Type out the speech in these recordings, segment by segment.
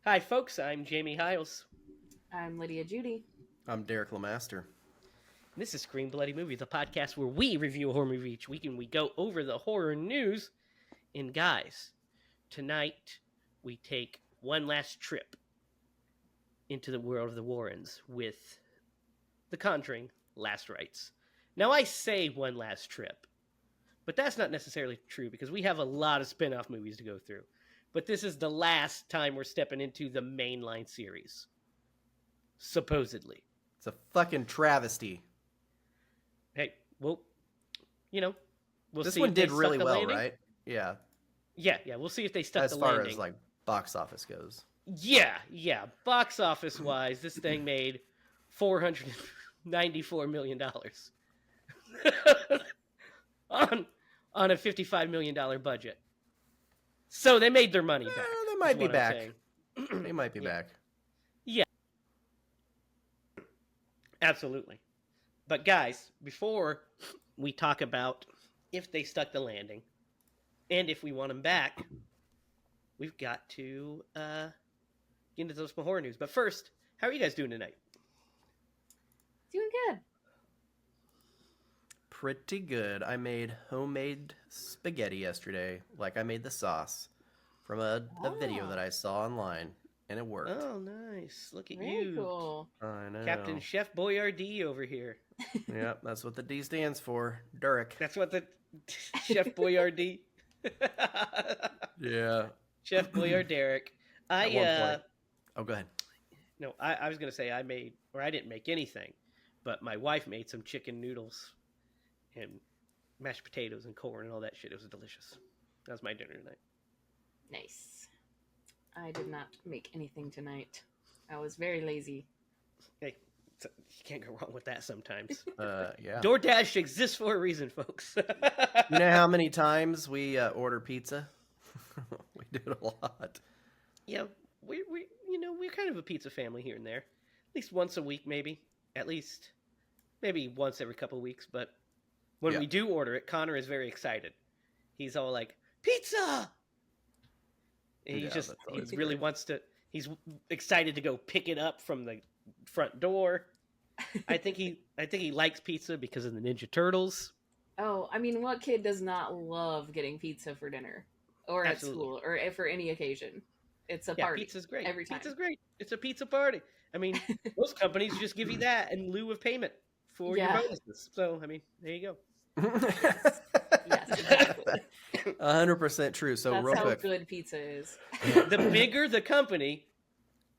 Hi, folks. I'm Jamie Hiles. I'm Lydia Judy. I'm Derek Lemaster. This is Scream Bloody Movie, the podcast where we review a horror movie each week and we go over the horror news. And guys, tonight we take one last trip into the world of the Warrens with The Conjuring: Last Rites. Now, I say one last trip, but that's not necessarily true because we have a lot of spin off movies to go through. But this is the last time we're stepping into the mainline series. Supposedly. It's a fucking travesty. Hey, well, we'll This see. one If they did really stuck the well, landing. right? Yeah. Yeah. We'll see if they stuck As the far landing. as like box office goes. Yeah. Box office wise, this thing made $494 million on a $55 million budget. So they made their money back. They might be what I'm back. saying. They might be Yeah. back. Yeah, absolutely. But guys, before we talk about if they stuck the landing and if we want them back, we've got to get into those horror news. But first, how are you guys doing tonight? Doing good. Pretty good. I made homemade spaghetti yesterday. Like I made the sauce from a video that I saw online, and it worked. Oh, nice. Look at Very you. cool. I know. Captain Chef Boyardee over here. Yep, that's what the D stands for. Derek. That's what the Chef Boyardee. Yeah. Chef Boyard Derek. At one point. Oh, go ahead. No, I was going to say I didn't make anything, but my wife made some chicken noodles and mashed potatoes and corn and all that shit. It was delicious. That was my dinner tonight. Nice. I did not make anything tonight. I was very lazy. Hey, you can't go wrong with that sometimes. Yeah. DoorDash exists for a reason, folks. You know how many times we order pizza? We do it a lot. Yeah, we're kind of a pizza family here and there. At least once a week, maybe. At least, maybe once every couple of weeks. But when we do order it, Connor is very excited. He's all like, "Pizza!" And he really wants to. He's excited to go pick it up from the front door. I think he likes pizza because of the Ninja Turtles. Oh, I mean, what kid does not love getting pizza for dinner? Or at school, or for any occasion. It's a party. Pizza's great. Every time. Pizza's great. It's a pizza party. I mean, most companies just give you that in lieu of payment for your bonuses. So, I mean, there you go. Yes, exactly. 100% true. So That's real how quick, good pizza is. The bigger the company,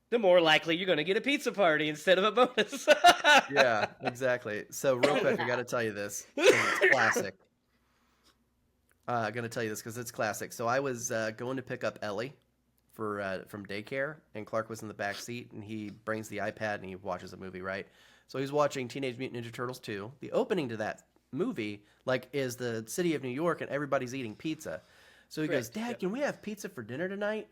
the more likely you're going to get a pizza party instead of a bonus. yeah, exactly. So real quick, I got to tell you this. 'Cause it's classic. I'm gonna tell you this because it's classic. So I was going to pick up Ellie from daycare, and Clark was in the back seat, and he brings the iPad and he watches a movie, right? So he's watching Teenage Mutant Ninja Turtles 2. The opening to that movie, is the city of New York, and everybody's eating pizza. So he goes, "Dad, can we have pizza for dinner tonight?"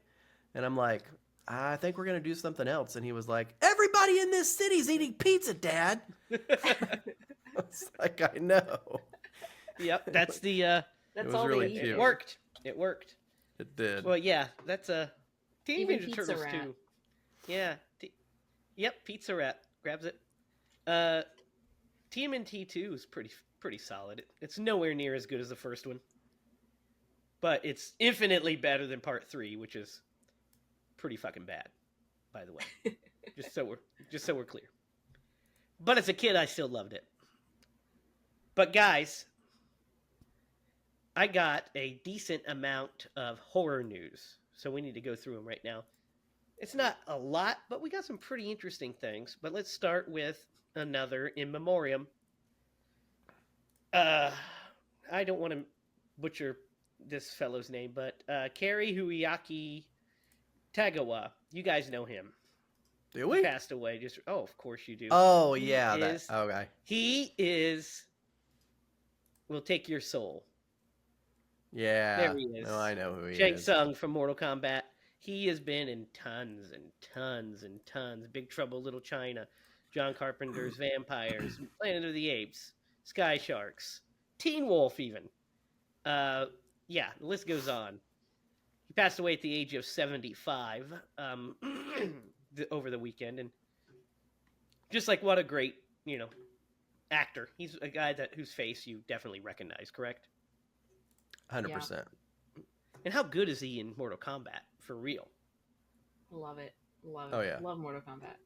And I'm like, "I think we're gonna do something else." And he was like, "Everybody in this city's eating pizza, Dad." I was like, "I know." Yep, that's the. That's was all really they eat. cute. It worked. It did. Well, yeah, that's a Teenage Even Ninja Pizza Turtles Rat. 2. Yeah. Yep, Pizza Rat grabs it. TMNT 2 is pretty solid. It's nowhere near as good as the first one, but it's infinitely better than Part 3, which is pretty fucking bad, by the way. just so we're clear. But as a kid, I still loved it. But guys, I got a decent amount of horror news, so we need to go through them right now. It's not a lot, but we got some pretty interesting things. But let's start with another in memoriam. I don't want to butcher this fellow's name, but Kari Huiaki Tagawa. You guys know him. Do we? He passed away. Of course you do. Oh, yeah. Okay. He will take your soul. Yeah. There he is. No, I know who he Shang is. Tsung from Mortal Kombat. He has been in tons and tons and tons. Big Trouble Little China, John Carpenter's Vampires, Planet of the Apes, Sky Sharks, Teen Wolf even. Yeah, the list goes on. He passed away at the age of 75 over the weekend, and just like what a great, actor. He's a guy whose face you definitely recognize, correct? 100%. And how good is he in Mortal Kombat, for real? Love it. Love it. Oh, yeah. Love Mortal Kombat.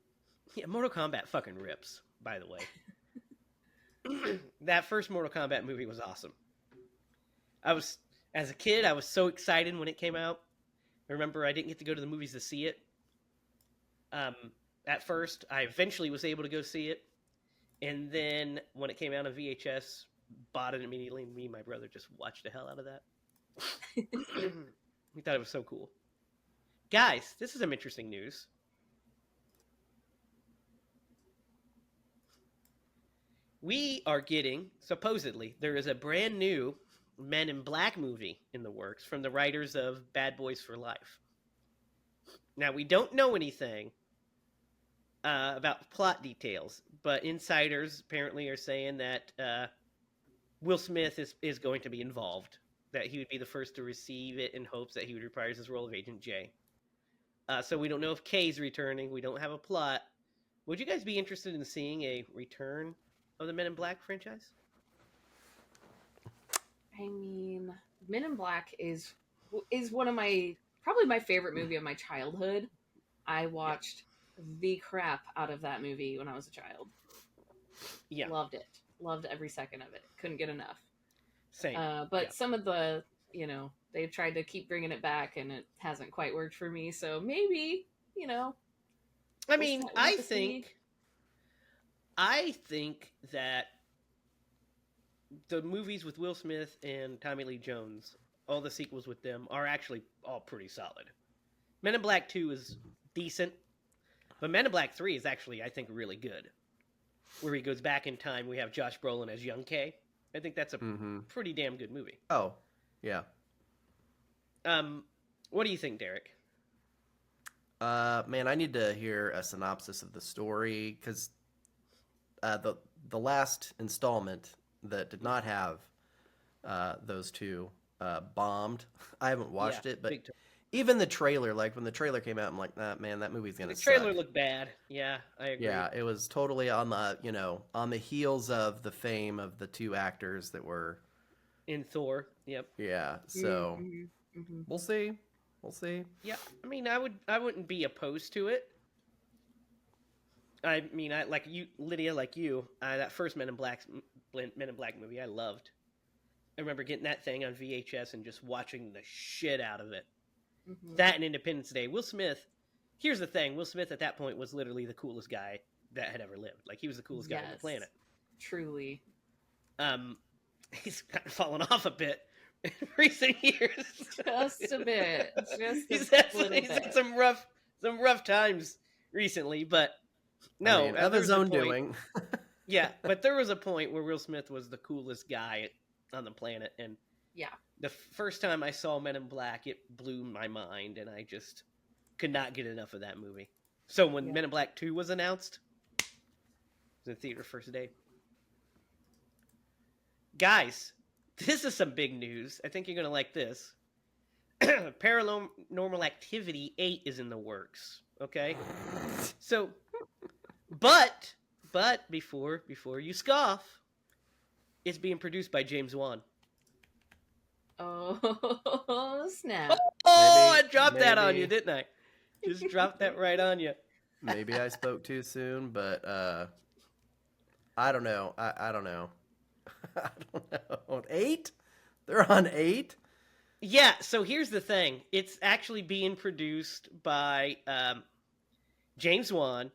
Yeah, Mortal Kombat fucking rips, by the way. That first Mortal Kombat movie was awesome. As a kid, I was so excited when it came out. I remember I didn't get to go to the movies to see it. At first, I eventually was able to go see it. And then when it came out on VHS, bought it immediately, and me and my brother just watched the hell out of that. We thought it was so cool. Guys, this is some interesting news. We are getting, supposedly, there is a brand new Men in Black movie in the works from the writers of Bad Boys for Life. Now, we don't know anything about plot details, but insiders apparently are saying that Will Smith is going to be involved, that he would be the first to receive it in hopes that he would reprise his role of Agent J. So we don't know if Kay's returning. We don't have a plot. Would you guys be interested in seeing a return of the Men in Black franchise? I mean, Men in Black is one of probably my favorite movie of my childhood. I watched the crap out of that movie when I was a child. Yeah. Loved it. Loved every second of it. Couldn't get enough. Same. But some of the, they've tried to keep bringing it back and it hasn't quite worked for me. So maybe, I mean, I think that the movies with Will Smith and Tommy Lee Jones, all the sequels with them, are actually all pretty solid. Men in Black 2 is decent, but Men in Black 3 is actually, I think, really good. Where he goes back in time, we have Josh Brolin as young K. I think that's a pretty damn good movie. Oh, yeah. What do you think, Derek? Man, I need to hear a synopsis of the story, because the last installment that did not have those two bombed. I haven't watched it, but even the trailer, like when the trailer came out, I'm like, nah, man, that movie's gonna suck. The trailer looked bad. Yeah, I agree. Yeah, it was totally on the heels of the fame of the two actors that were in Thor. Yep. Yeah, so we'll see. Yeah, I mean, I wouldn't be opposed to it. I mean, I like you, Lydia, like you. That first Men in Black movie, I loved. I remember getting that thing on VHS and just watching the shit out of it. Mm-hmm. That and Independence Day. Will Smith. Here's the thing: Will Smith at that point was literally the coolest guy that had ever lived. Like, he was the coolest guy on the planet. Truly. He's kind of fallen off a bit in recent years. Just a bit. He's had some rough times recently, but no, I mean, of his own doing. Yeah, but there was a point where Will Smith was the coolest guy on the planet, and the first time I saw Men in Black, it blew my mind, and I just could not get enough of that movie. So when Men in Black 2 was announced, it was in the theater first day. Guys, this is some big news. I think you're going to like this. Paranormal Activity 8 is in the works, okay? So, but before you scoff, it's being produced by James Wan. Oh, snap. I dropped that on you, didn't I? Just dropped that right on you. Maybe I spoke too soon, but I don't know. I don't know. I don't know. 8? They're on 8? Yeah, so here's the thing. It's actually being produced by James Wan,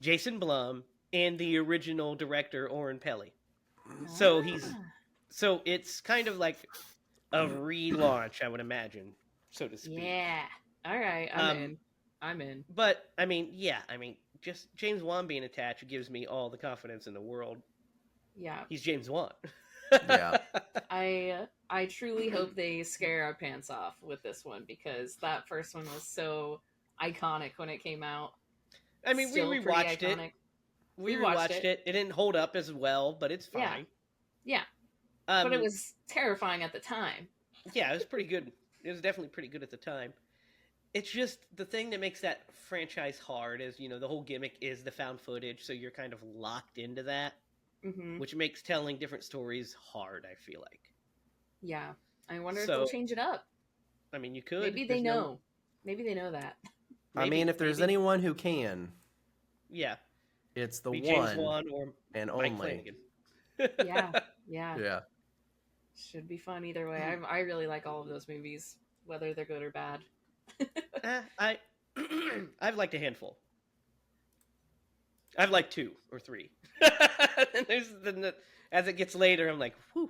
Jason Blum, and the original director, Oren Peli. So it's kind of like a relaunch, I would imagine, so to speak. Yeah. All right, I'm in. But I mean, just James Wan being attached gives me all the confidence in the world. Yeah. He's James Wan. Yeah. I truly hope they scare our pants off with this one, because that first one was so iconic when it came out. I mean, we rewatched it. We rewatched it. It didn't hold up as well, but it's fine. Yeah. But it was terrifying at the time. Yeah, it was pretty good. It was definitely pretty good at the time. It's just the thing that makes that franchise hard is, the whole gimmick is the found footage, so you're kind of locked into that, Mm-hmm. which makes telling different stories hard, I feel like. Yeah. I wonder if they'll So, change it up. I mean, you could. Maybe they know. Maybe they know that. I mean, if there's anyone who can, yeah, it's the be one James Wan or and Mike only. Flanagan. Yeah. Yeah. Yeah. Should be fun either way. I really like all of those movies, whether they're good or bad. I've liked a handful. I've liked 2 or 3. And as it gets later, I'm like, whew,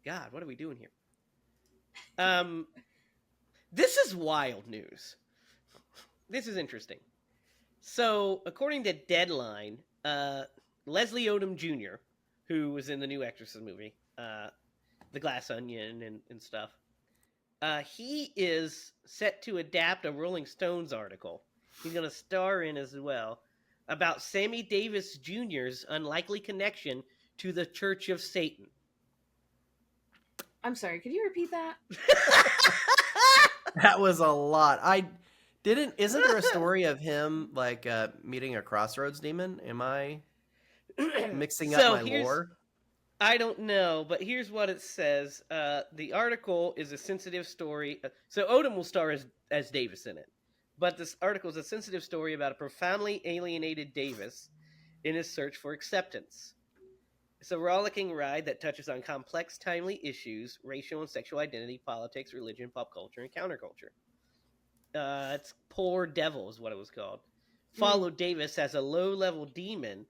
God, what are we doing here? This is wild news. This is interesting. So, according to Deadline, Leslie Odom Jr., who was in the new Exorcist movie, The Glass Onion and stuff, he is set to adapt a Rolling Stones article. He's going to star in as well, about Sammy Davis Jr.'s unlikely connection to the Church of Satan. I'm sorry, could you repeat that? That was a lot. Isn't there a story of him like meeting a crossroads demon? Am I mixing up my lore? I don't know, but here's what it says. The article is a sensitive story. So Odom will star as Davis in it. But this article is a sensitive story about a profoundly alienated Davis in his search for acceptance. It's a rollicking ride that touches on complex, timely issues, racial and sexual identity, politics, religion, pop culture, and counterculture. It's Poor Devil is what it was called. Followed Davis as a low-level demon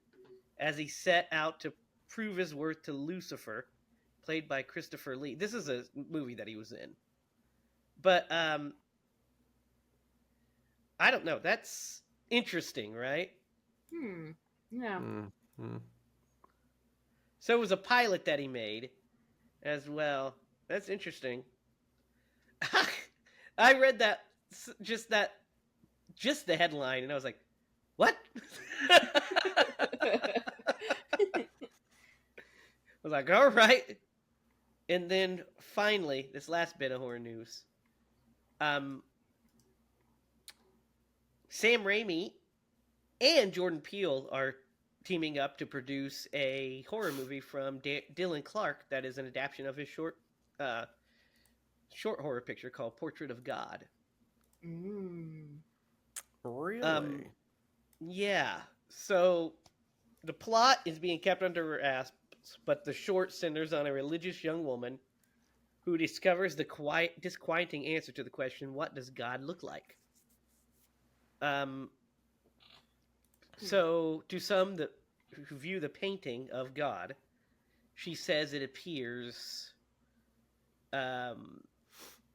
as he set out to prove his worth to Lucifer, played by Christopher Lee. This is a movie that he was in. But, I don't know. That's interesting, right? Yeah. Mm-hmm. So it was a pilot that he made as well. That's interesting. I read that, just the headline, and I was like, what? I was like, all right. And then finally, this last bit of horror news. Sam Raimi and Jordan Peele are teaming up to produce a horror movie from Dylan Clark that is an adaptation of his short horror picture called Portrait of God. Really? Yeah. So the plot is being kept under wraps, but the short centers on a religious young woman who discovers the disquieting answer to the question, what does God look like? So to some who view the painting of God, she says it appears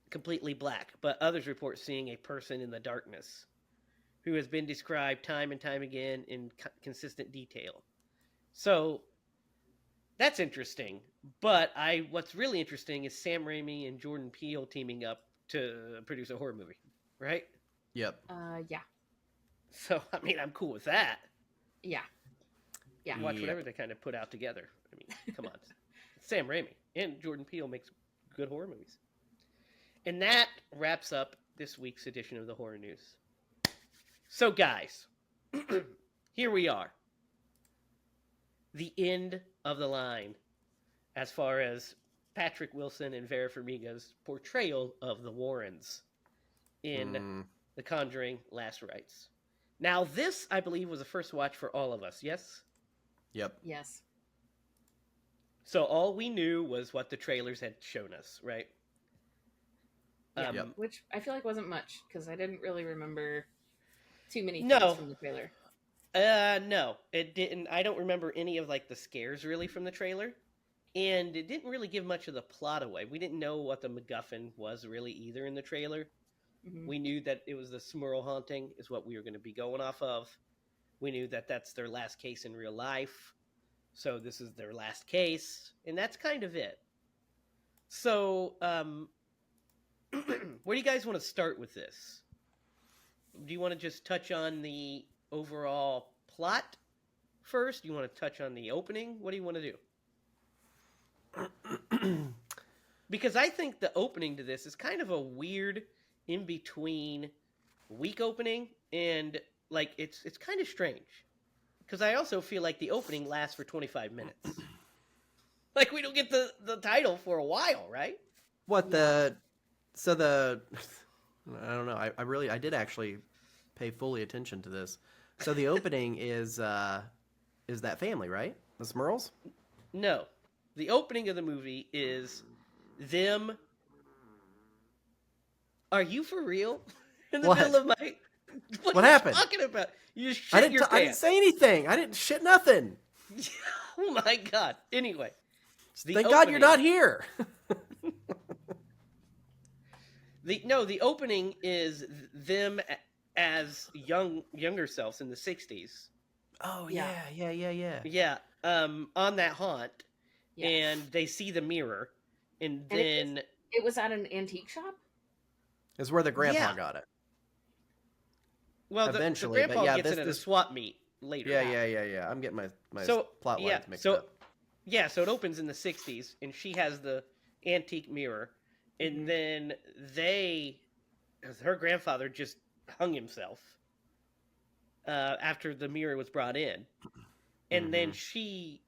completely black, but others report seeing a person in the darkness who has been described time and time again in consistent detail. So that's interesting. But what's really interesting is Sam Raimi and Jordan Peele teaming up to produce a horror movie, right? Yep. Yeah. So, I mean, I'm cool with that. Yeah. Yeah. Watch whatever they kind of put out together. I mean, come on. It's Sam Raimi. And Jordan Peele makes good horror movies. And that wraps up this week's edition of the Horror News. So, guys, here we are. The end of the line as far as Patrick Wilson and Vera Farmiga's portrayal of the Warrens in The Conjuring Last Rites. Now, this, I believe, was a first watch for all of us, yes? Yep. Yes. So all we knew was what the trailers had shown us, right? Yeah, which I feel like wasn't much, because I didn't really remember too many things from the trailer. No, it didn't. I don't remember any of, like, the scares, really, from the trailer. And it didn't really give much of the plot away. We didn't know what the MacGuffin was, really, either in the trailer. Mm-hmm. We knew that it was the Smurl haunting is what we were going to be going off of. We knew that that's their last case in real life. So this is their last case. And that's kind of it. So, where do you guys want to start with this? Do you want to just touch on the overall plot first? Do you want to touch on the opening? What do you want to do? because I think the opening to this is kind of a weird in between weak opening and like it's kind of strange because I also feel like the opening lasts for 25 minutes. Like we don't get the title for a while, right? What Yeah. the I don't know. I did actually pay fully attention to this. So the opening is that family, right? The Smurls? No. The opening of the movie is them. Are you for real? In the What? middle of my. What What are you happened? talking about? You just I shit your I didn't pants. say anything. I didn't shit nothing. Oh my god. Anyway, Thank God you're not here. The opening is them as younger selves in the 60s. Oh Yeah. yeah. Yeah, on that haunt, Yeah. and they see the mirror, and And then it was at an antique shop. Is where the grandpa Yeah. got it. well, the Eventually, but grandpa yeah, gets this it at a this swap meet later. yeah. I'm getting my So plot yeah, lines mixed so up. yeah, so it opens in the 60s, and she has the antique mirror, and Mhm. then her grandfather just hung himself after the mirror was brought in, and then Mhm. she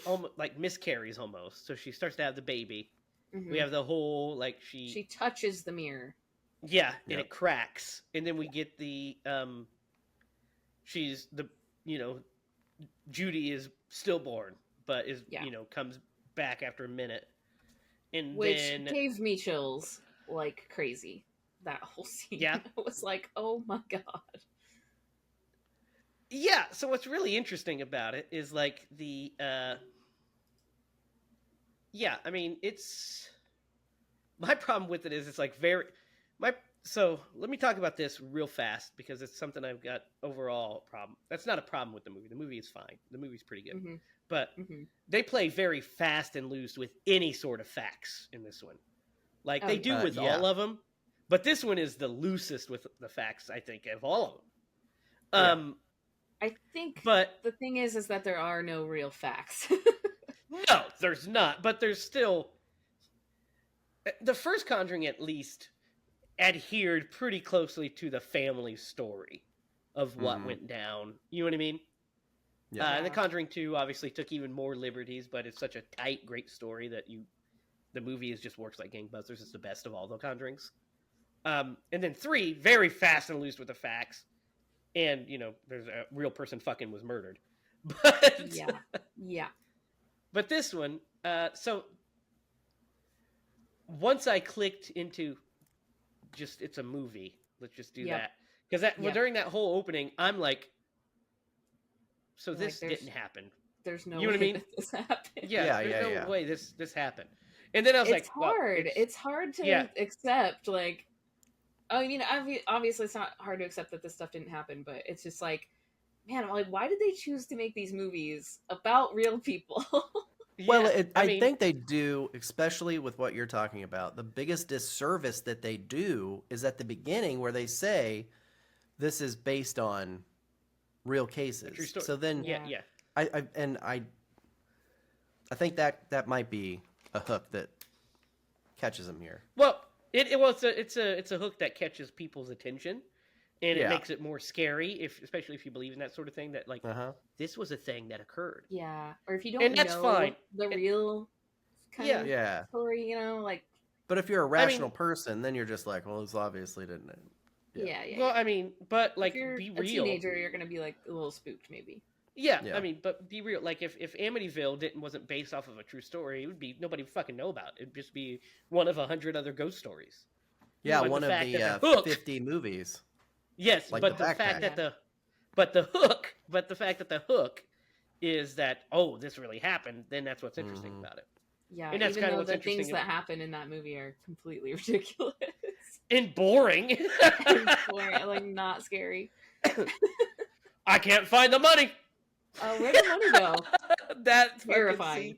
almost like miscarries almost, so she starts to have the baby. Mhm. We have the whole like She touches the mirror. yeah, and Yep. it cracks, and then we get the she's the Judy is stillborn, but is Yeah. comes back after a minute, and Which then gave me chills like crazy. That whole scene. Yeah. I was like, oh my god. yeah. So what's really interesting about it is like the yeah. I mean, it's my problem with it is it's like very my. So let me talk about this real fast because it's something I've got overall problem. That's not a problem with the movie. The movie is fine. The movie's pretty good, Hmm. but Hmm. they play very fast and loose with any sort of facts in this one. Like Oh, they yeah. do with Yeah. all of them, but this one is the loosest with the facts I think of all of them. Yeah. I think But the thing is that there are no real facts. no, there's not. But there's still the first Conjuring at least adhered pretty closely to the family story of what Mhm. went down. You know what I mean? Yeah. And the Yeah. Conjuring 2 obviously took even more liberties, but it's such a tight, great story that the movie is just works like gangbusters. It's the best of all the Conjurings. And then 3, very fast and loose with the facts. And, there's a real person fucking was murdered. But Yeah. Yeah. but this one, so once I clicked into just it's a movie, let's just do Yep. that. Because Yep. during that whole opening, I'm like, so Like, this there's- didn't happen. There's no You know what I way mean? that this happened. Yeah, there's no yeah. way this happened. And then I was It's like, well, hard. It's hard to yeah. accept. Like, I mean, obviously, it's not hard to accept that this stuff didn't happen, but it's just like, man, I'm like, why did they choose to make these movies about real people? Well, Yeah, I mean, think they do, especially with what you're talking about. The biggest disservice that they do is at the beginning where they say this is based on real cases. true story. So then, yeah, yeah. I think that might be a hook that catches them here. Well, it's a hook that catches people's attention, and it Yeah. makes it more scary, especially if you believe in that sort of thing. That like this was a thing that occurred. Yeah, or if you don't And that's know fine. the real kind Yeah. of Yeah. story, like But if you're a rational person, then you're just like, well, this obviously didn't. yeah. Well, I mean, but If like, you're be a real. teenager, you're gonna be like a little spooked, maybe. Yeah, Yeah. I mean, but be real. Like, if Amityville wasn't based off of a true story, it would be nobody would fucking know about it. It'd just be one of 100 other ghost stories. Yeah, But one the of fact the that the hook- 50 movies. Yes, Like but the the fact backpack. that the fact that the hook is that this really happened, then that's what's interesting Mhm. about it. Yeah, And that's even kinda though what's the things interesting that happen in that movie are completely ridiculous And boring. and boring, like not scary. I can't find the money. Where did money go? That fucking Terrifying. scene.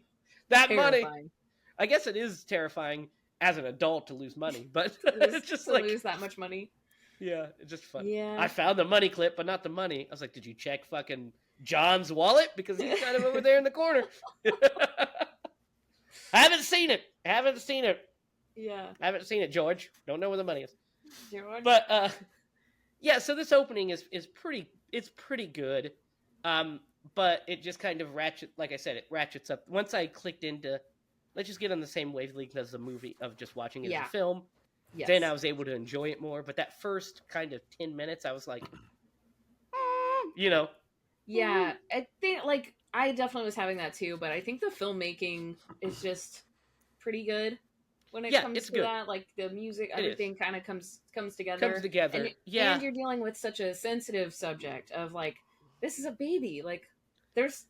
That money. Terrifying. I guess it is terrifying as an adult to lose money, but Lose- it's just to like lose that much money. yeah, it's just fun. Yeah. I found the money clip, but not the money. I was like, did you check fucking John's wallet? Because he's kind of over there in the corner. I haven't seen it. Yeah. I haven't seen it, George. Don't know where the money is. George. But yeah. So this opening is pretty good. But it just kind of like I said, it ratchets up. Once I clicked into, let's just get on the same wavelength as the movie of just watching it as a film. Yes. Then I was able to enjoy it more. But that first kind of 10 minutes, I was like, Yeah, I think like I definitely was having that too, but I think the filmmaking is just pretty good when it comes it's to good. that. Like the music, everything kind of comes together. Comes together. And, yeah. And you're dealing with such a sensitive subject of like, this is a baby. Like there's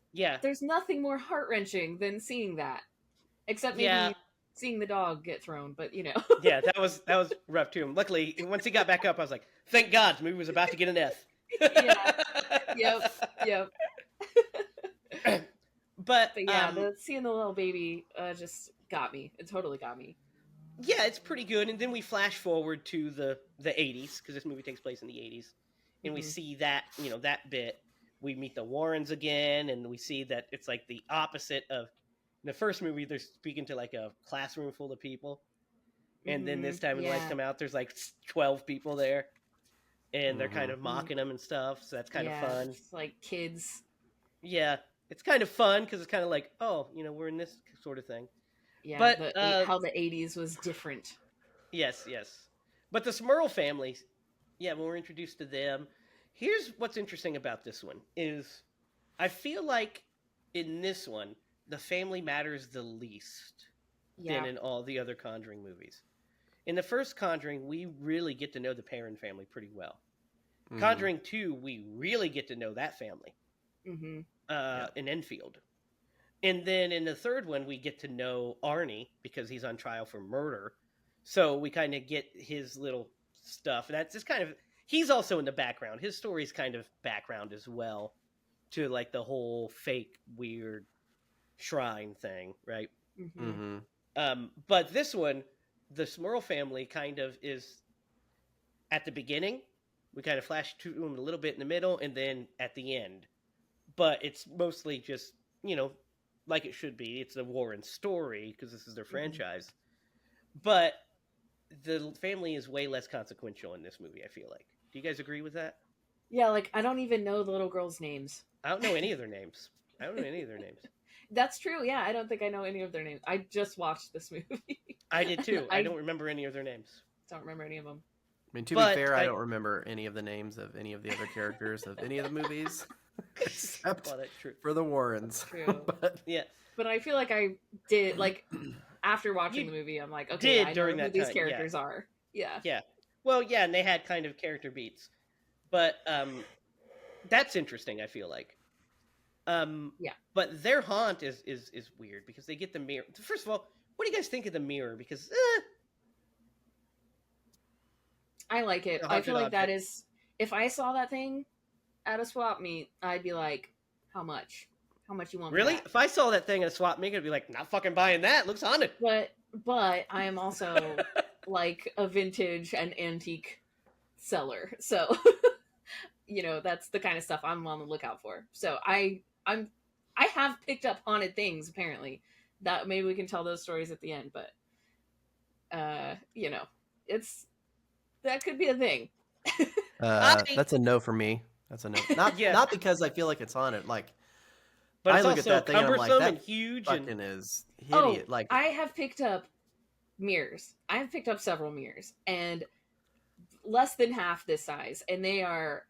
nothing more heart-wrenching than seeing that. Except maybe seeing the dog get thrown, but Yeah, that was rough too. Luckily, once he got back up, I was like, thank God, the movie was about to get an F. Yep. But yeah, seeing the little baby just got me. It totally got me. Yeah, it's pretty good. And then we flash forward to the 80s, because this movie takes place in the 80s. And we see that, that bit. We meet the Warrens again, and we see that it's like the opposite of the first movie. They're speaking to like a classroom full of people. And then this time when the lights come out, there's like 12 people there. And they're kind of mocking them and stuff. So that's kind of fun. It's like kids. Yeah. It's kind of fun because it's kind of like, oh, we're in this sort of thing. Yeah, but how the 80s was different. Yes. But the Smurl family, when we're introduced to them, here's what's interesting about this one is I feel like in this one, the family matters the least than in all the other Conjuring movies. In the first Conjuring, we really get to know the Perron family pretty well. Conjuring 2, we really get to know that family. In Enfield. And then in the third one, we get to know Arnie because he's on trial for murder. So we kind of get his little stuff. And that's just kind of, he's also in the background. His story's kind of background as well to like the whole fake, weird shrine thing, right? But this one, the Smurl family kind of is at the beginning. We kind of flash to them a little bit in the middle and then at the end. But it's mostly just, like it should be. It's a Warren story because this is their franchise. But the family is way less consequential in this movie, I feel like. Do you guys agree with that? Yeah, like I don't even know the little girls' names. I don't know any of their names. That's true. Yeah, I don't think I know any of their names. I just watched this movie. I did too. I don't remember any of their names. Don't remember any of them. I mean, to be fair, I don't remember any of the names of any of the other characters of any of the movies. Except for the Warrens. True. But I feel like I did, like, after watching the movie, I'm like, okay, I know who these characters are. Yeah. Well, yeah, and they had kind of character beats. But that's interesting, I feel like. But their haunt is weird because they get the mirror. First of all, what do you guys think of the mirror? Because I like it. I feel like that is, if I saw that thing at a swap meet, I'd be like, how much? How much you want? Really? If I saw that thing at a swap meet, I'd be like, not fucking buying that. It looks haunted. But I am also like a vintage and antique seller, so that's the kind of stuff I'm on the lookout for. So I have picked up haunted things apparently. That maybe we can tell those stories at the end, but that could be a thing. That's a no for me. That's a no. Not because I feel like it's haunted. Like, but I it's look at that thing and I'm like, that and huge fucking is hideous. Like, I have picked up mirrors. I have picked up several mirrors, and less than half this size, and they are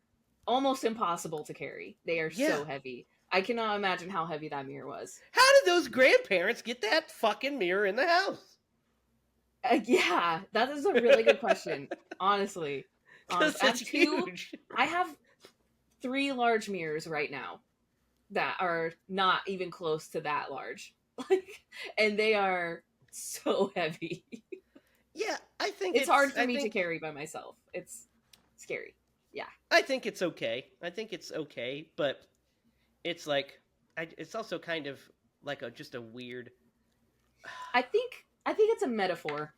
almost impossible to carry. They are so heavy. I cannot imagine how heavy that mirror was. How did those grandparents get that fucking mirror in the house? Yeah, that is a really good question. Honestly, it's huge. I have 3 large mirrors right now that are not even close to that large, and they are so heavy. Yeah, I think it's hard for me to carry by myself. It's scary. Yeah, I think it's okay. But it's like it's also kind of like just a weird. I think it's a metaphor.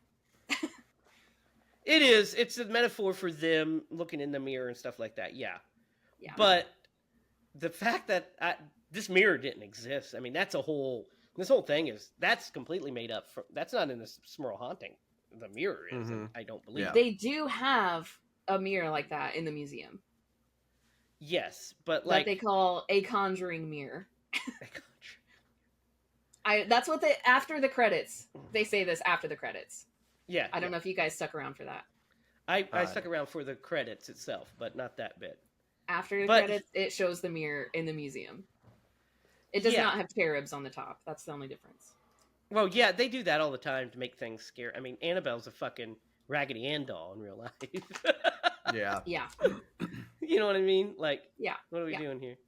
It is. It's a metaphor for them looking in the mirror and stuff like that. Yeah. But the fact that this mirror didn't exist, I mean, that's a whole This whole thing that's completely made up. That's not in the Smurl haunting. The mirror is, Mhm. I don't believe. Yeah. They do have a mirror like that in the museum Yes, but that like they call a conjuring mirror. That's what they after the credits. They say this after the credits. yeah, I don't know if you guys stuck around for that. I stuck around for the credits itself, but not that bit. After the But- credits, it shows the mirror in the museum. It does Yeah. not have cherubs on the top. That's the only difference. Well, yeah, they do that all the time to make things scary. I mean, Annabelle's a fucking Raggedy Ann doll in real life. Yeah. Yeah, You know what I mean? Like, yeah. what are we Yeah. doing here?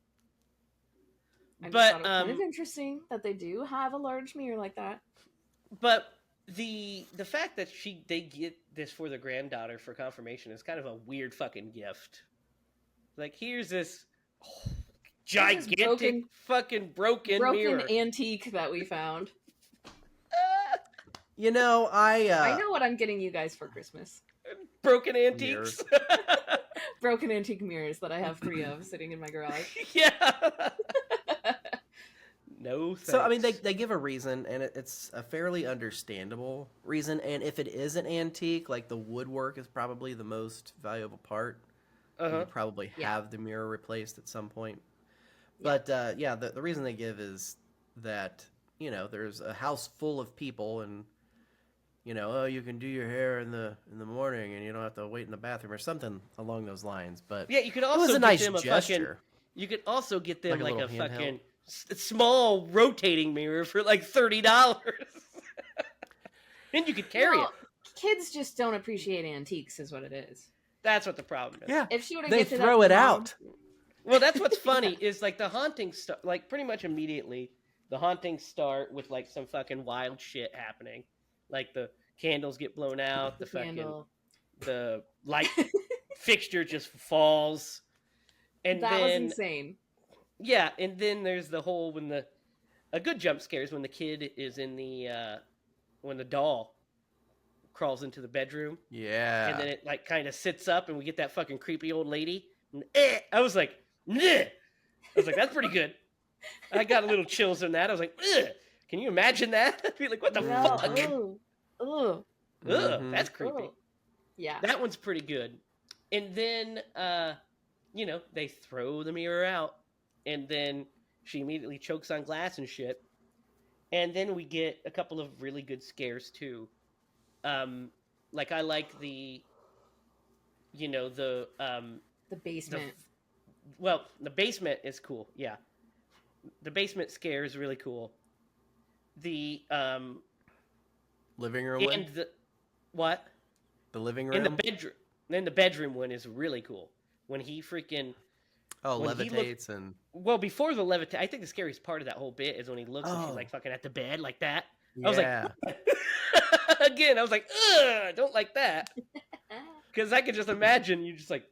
I just But thought it was kind of interesting that they do have a large mirror like that. but the fact that they get this for their granddaughter for confirmation is kind of a weird fucking gift. Like, here's this gigantic fucking broken mirror. antique that we found. You know, I know what I'm getting you guys for Christmas. Broken antiques. Broken antique mirrors that I have 3 of sitting in my garage. Yeah. No thanks. So I mean, they give a reason, and it's a fairly understandable reason. And if it is an antique, like the woodwork is probably the most valuable part. You probably Yeah. have the mirror replaced at some point. Yeah. But yeah, the reason they give is that there's a house full of people, and oh, you can do your hair in the morning, and you don't have to wait in the bathroom or something along those lines. But yeah, you could it also was a get nice them a gesture. You could also get them Like a like a little fucking handheld. small rotating mirror for like $30. And you could carry it. Kids just don't appreciate antiques, is what it is. That's what the problem is. Yeah, If she would have they gifted throw that it to Mom- out. Well, that's what's funny is like the hauntings start like pretty much immediately. The hauntings start with like some fucking wild shit happening, like the candles get blown out, the fucking candle. the light fixture just falls, and That was then insane. yeah, and then there's the whole a good jump scare is when the kid is in when the doll crawls into the bedroom. Yeah. And then it like kind of sits up, and we get that fucking creepy old lady. And, I was like, "Bleh." I was like, that's pretty good. I got a little chills on that. I was like, "Ugh." Can you imagine that? I'd be like, what the No, fuck? ooh, ooh, Ugh, Mhm. that's creepy. ooh. Yeah. That one's pretty good. And then, they throw the mirror out, and then she immediately chokes on glass and shit. And then we get a couple of really good scares too. Like I like the basement. the basement is cool. Yeah, the basement scare is really cool. The living room and one? the what The living in room? the bedroom. Then the bedroom one is really cool when he freaking when he levitates and... well before the levitate. I think the scariest part of that whole bit is when he looks and she's Oh. like fucking at the bed like that. Yeah. I was like, again, I was like, ugh, I don't like that. Because I could just imagine you just like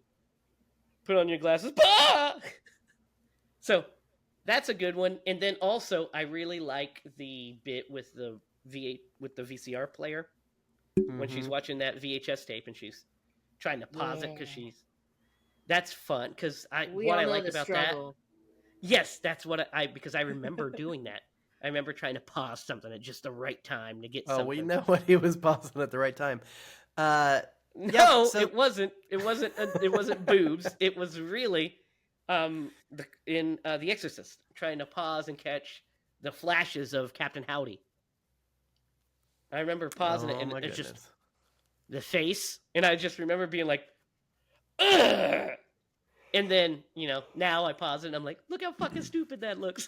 put on your glasses. Bah! So that's a good one. And then also, I really like the bit with the VCR player when she's Mhm. watching that VHS tape and she's trying to pause it because that's fun. Because what I like about that, yes, that's what because I remember doing that. I remember trying to pause something at just the right time to get Oh, something. we know what he was pausing at the right time. No, it wasn't. It wasn't boobs. It was really in The Exorcist, trying to pause and catch the flashes of Captain Howdy. I remember pausing it, and my it's just goodness. the face, and I just remember being like, ugh! And then now I pause it, and I'm like, look how fucking stupid that looks.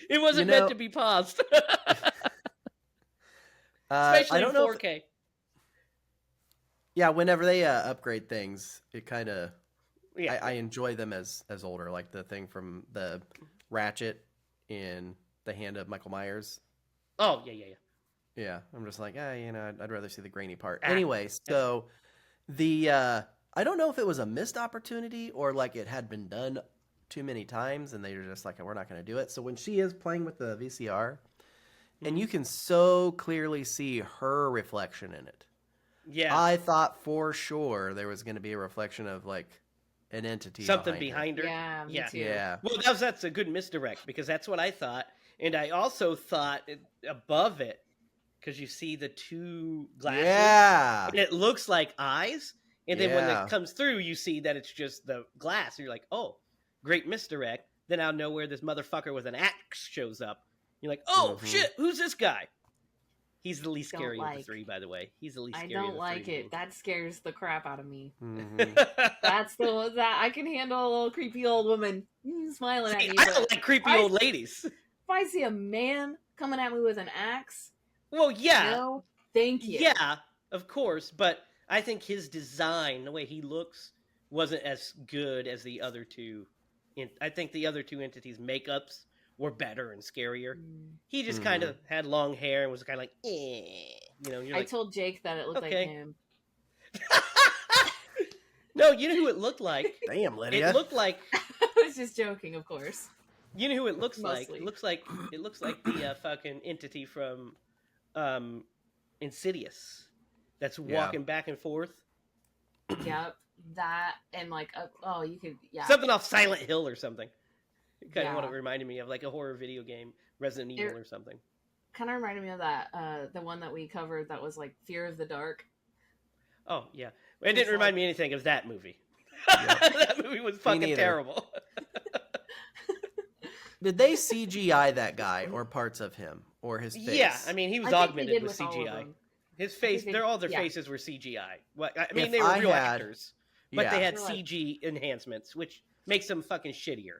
It wasn't meant to be paused. Especially I don't in know 4K. Yeah, whenever they upgrade things, it kind of... Yeah. I enjoy them as older, like the thing from the Ratchet in The Hand of Michael Myers. Oh, yeah. Yeah, I'm just like, I'd rather see the grainy part. Ah, Anyway, so the I don't know if it was a missed opportunity or like it had been done too many times and they were just like, we're not going to do it. So when she is playing with the VCR, and you can so clearly see her reflection in it. Yeah. I thought for sure there was going to be a reflection of like an entity Something behind behind her. Yeah, me too. Yeah. Well, that's a good misdirect because that's what I thought. And I also thought above it, because you see the two glasses, Yeah. and it looks like eyes. And then when Yeah. it comes through, you see that it's just the glass. And you're like, oh, great misdirect. Then out of nowhere, this motherfucker with an axe shows up. You're like, oh, shit, who's this guy? He's the least scary of the three, by the way. He's the least scary of the three. I don't like it. That scares the crap out of me. Mhm. That's the one that I can handle a little creepy old woman smiling at me. I don't like creepy old ladies. If I see a man coming at me with an axe, well, yeah. No, thank you. Yeah, of course. But I think his design, the way he looks, wasn't as good as the other two. I think the other two entities' makeups were better and scarier. He just kind of had long hair and was kind of like, eh. You know, you're I like, told Jake that it looked like him. No, you know who it looked like? Damn, Lydia. It looked like. I was just joking, of course. You know who it looks like? Mostly. It looks like the fucking entity from Insidious that's walking back and forth. Yep, that and like you could something off Silent Hill or something. Kind of Yeah. what it reminded me of, like a horror video game, Resident Evil or something. Kind of reminded me of that the one that we covered that was like Fear of the Dark. Oh yeah, it didn't remind me anything of that movie. Yeah. That movie was fucking neither. terrible. Did they CGI that guy or parts of him or his face? Yeah, I mean he was I think they augmented did with all of CGI. them. His face, all their yeah. faces were CGI. I mean If they were I real had- actors, but they Yeah. had They're like- CG enhancements, which makes them fucking shittier.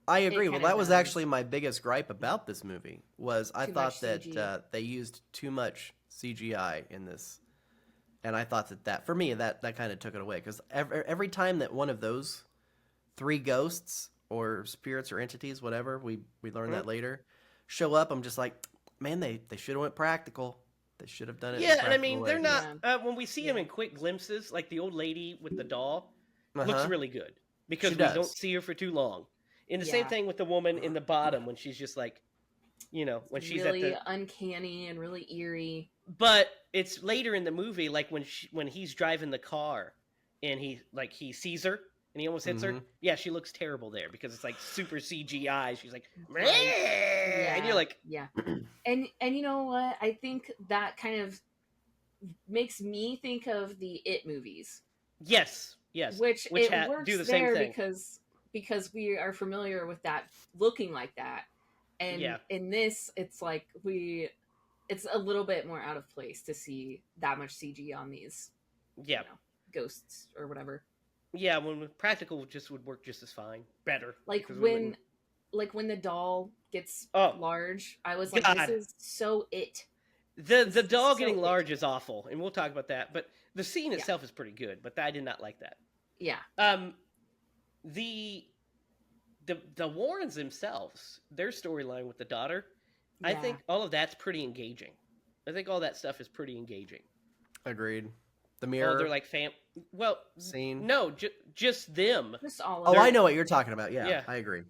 I agree. It Well, kinda that was does. actually my biggest gripe about this movie was I Too thought much that CG. they used too much CGI in this, and I thought that for me that kind of took it away because every time that one of those three ghosts or spirits or entities, whatever we learn that later, show up, I'm just like, man, they should have went practical. They should have done it. Yeah, and I mean they're not. Yeah. When we see them in quick glimpses, like the old lady with the doll, looks Uh-huh. really good because She we does. don't see her for too long. And the same Yeah. thing with the woman in the bottom when she's just like, when she's really at the. uncanny and really eerie. But it's later in the movie, like when he's driving the car, and he sees her and he almost hits her. Yeah, she looks terrible there because it's like super CGI. She's like, Right. and you're like, Yeah. And you know what? I think that kind of makes me think of the It movies. yes, Which it works do the there same thing. because we are familiar with that looking like that. And Yeah. in this it's like it's a little bit more out of place to see that much CG on these Yeah. ghosts or whatever. Yeah, when practical just would work just as fine, better. Like because we wouldn't- when the doll gets Oh. large, I was like, God. this is so It. the This dog is getting so large is awful, and we'll talk about that. But the scene itself is pretty good, but I did not like that. Yeah. The Warrens themselves, their storyline with the daughter, I Yeah. think all of that's pretty engaging. I think all that stuff is pretty engaging. Agreed. The Oh, mirror they're like scene. no, just them. Just all Oh, of I it. know what you're talking about. Yeah, Yeah. I agree.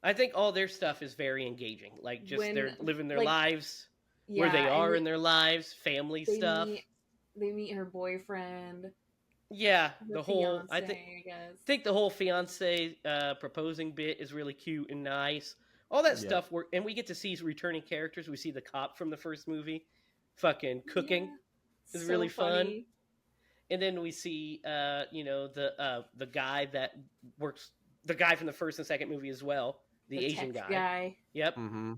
I think all their stuff is very engaging. Like just When, they're living their like, lives, where they Yeah, are and in their lives, family they stuff. they meet her boyfriend. Yeah, The the whole fiance, I guess. think the whole fiance proposing bit is really cute and nice. All that Yeah. stuff and we get to see returning characters. We see the cop from the first movie, fucking cooking, Yeah. is really fun. funny. and then we see the guy that works, the guy from the first and second movie as well, the Asian tech guy. guy. Yep, Mm-hmm.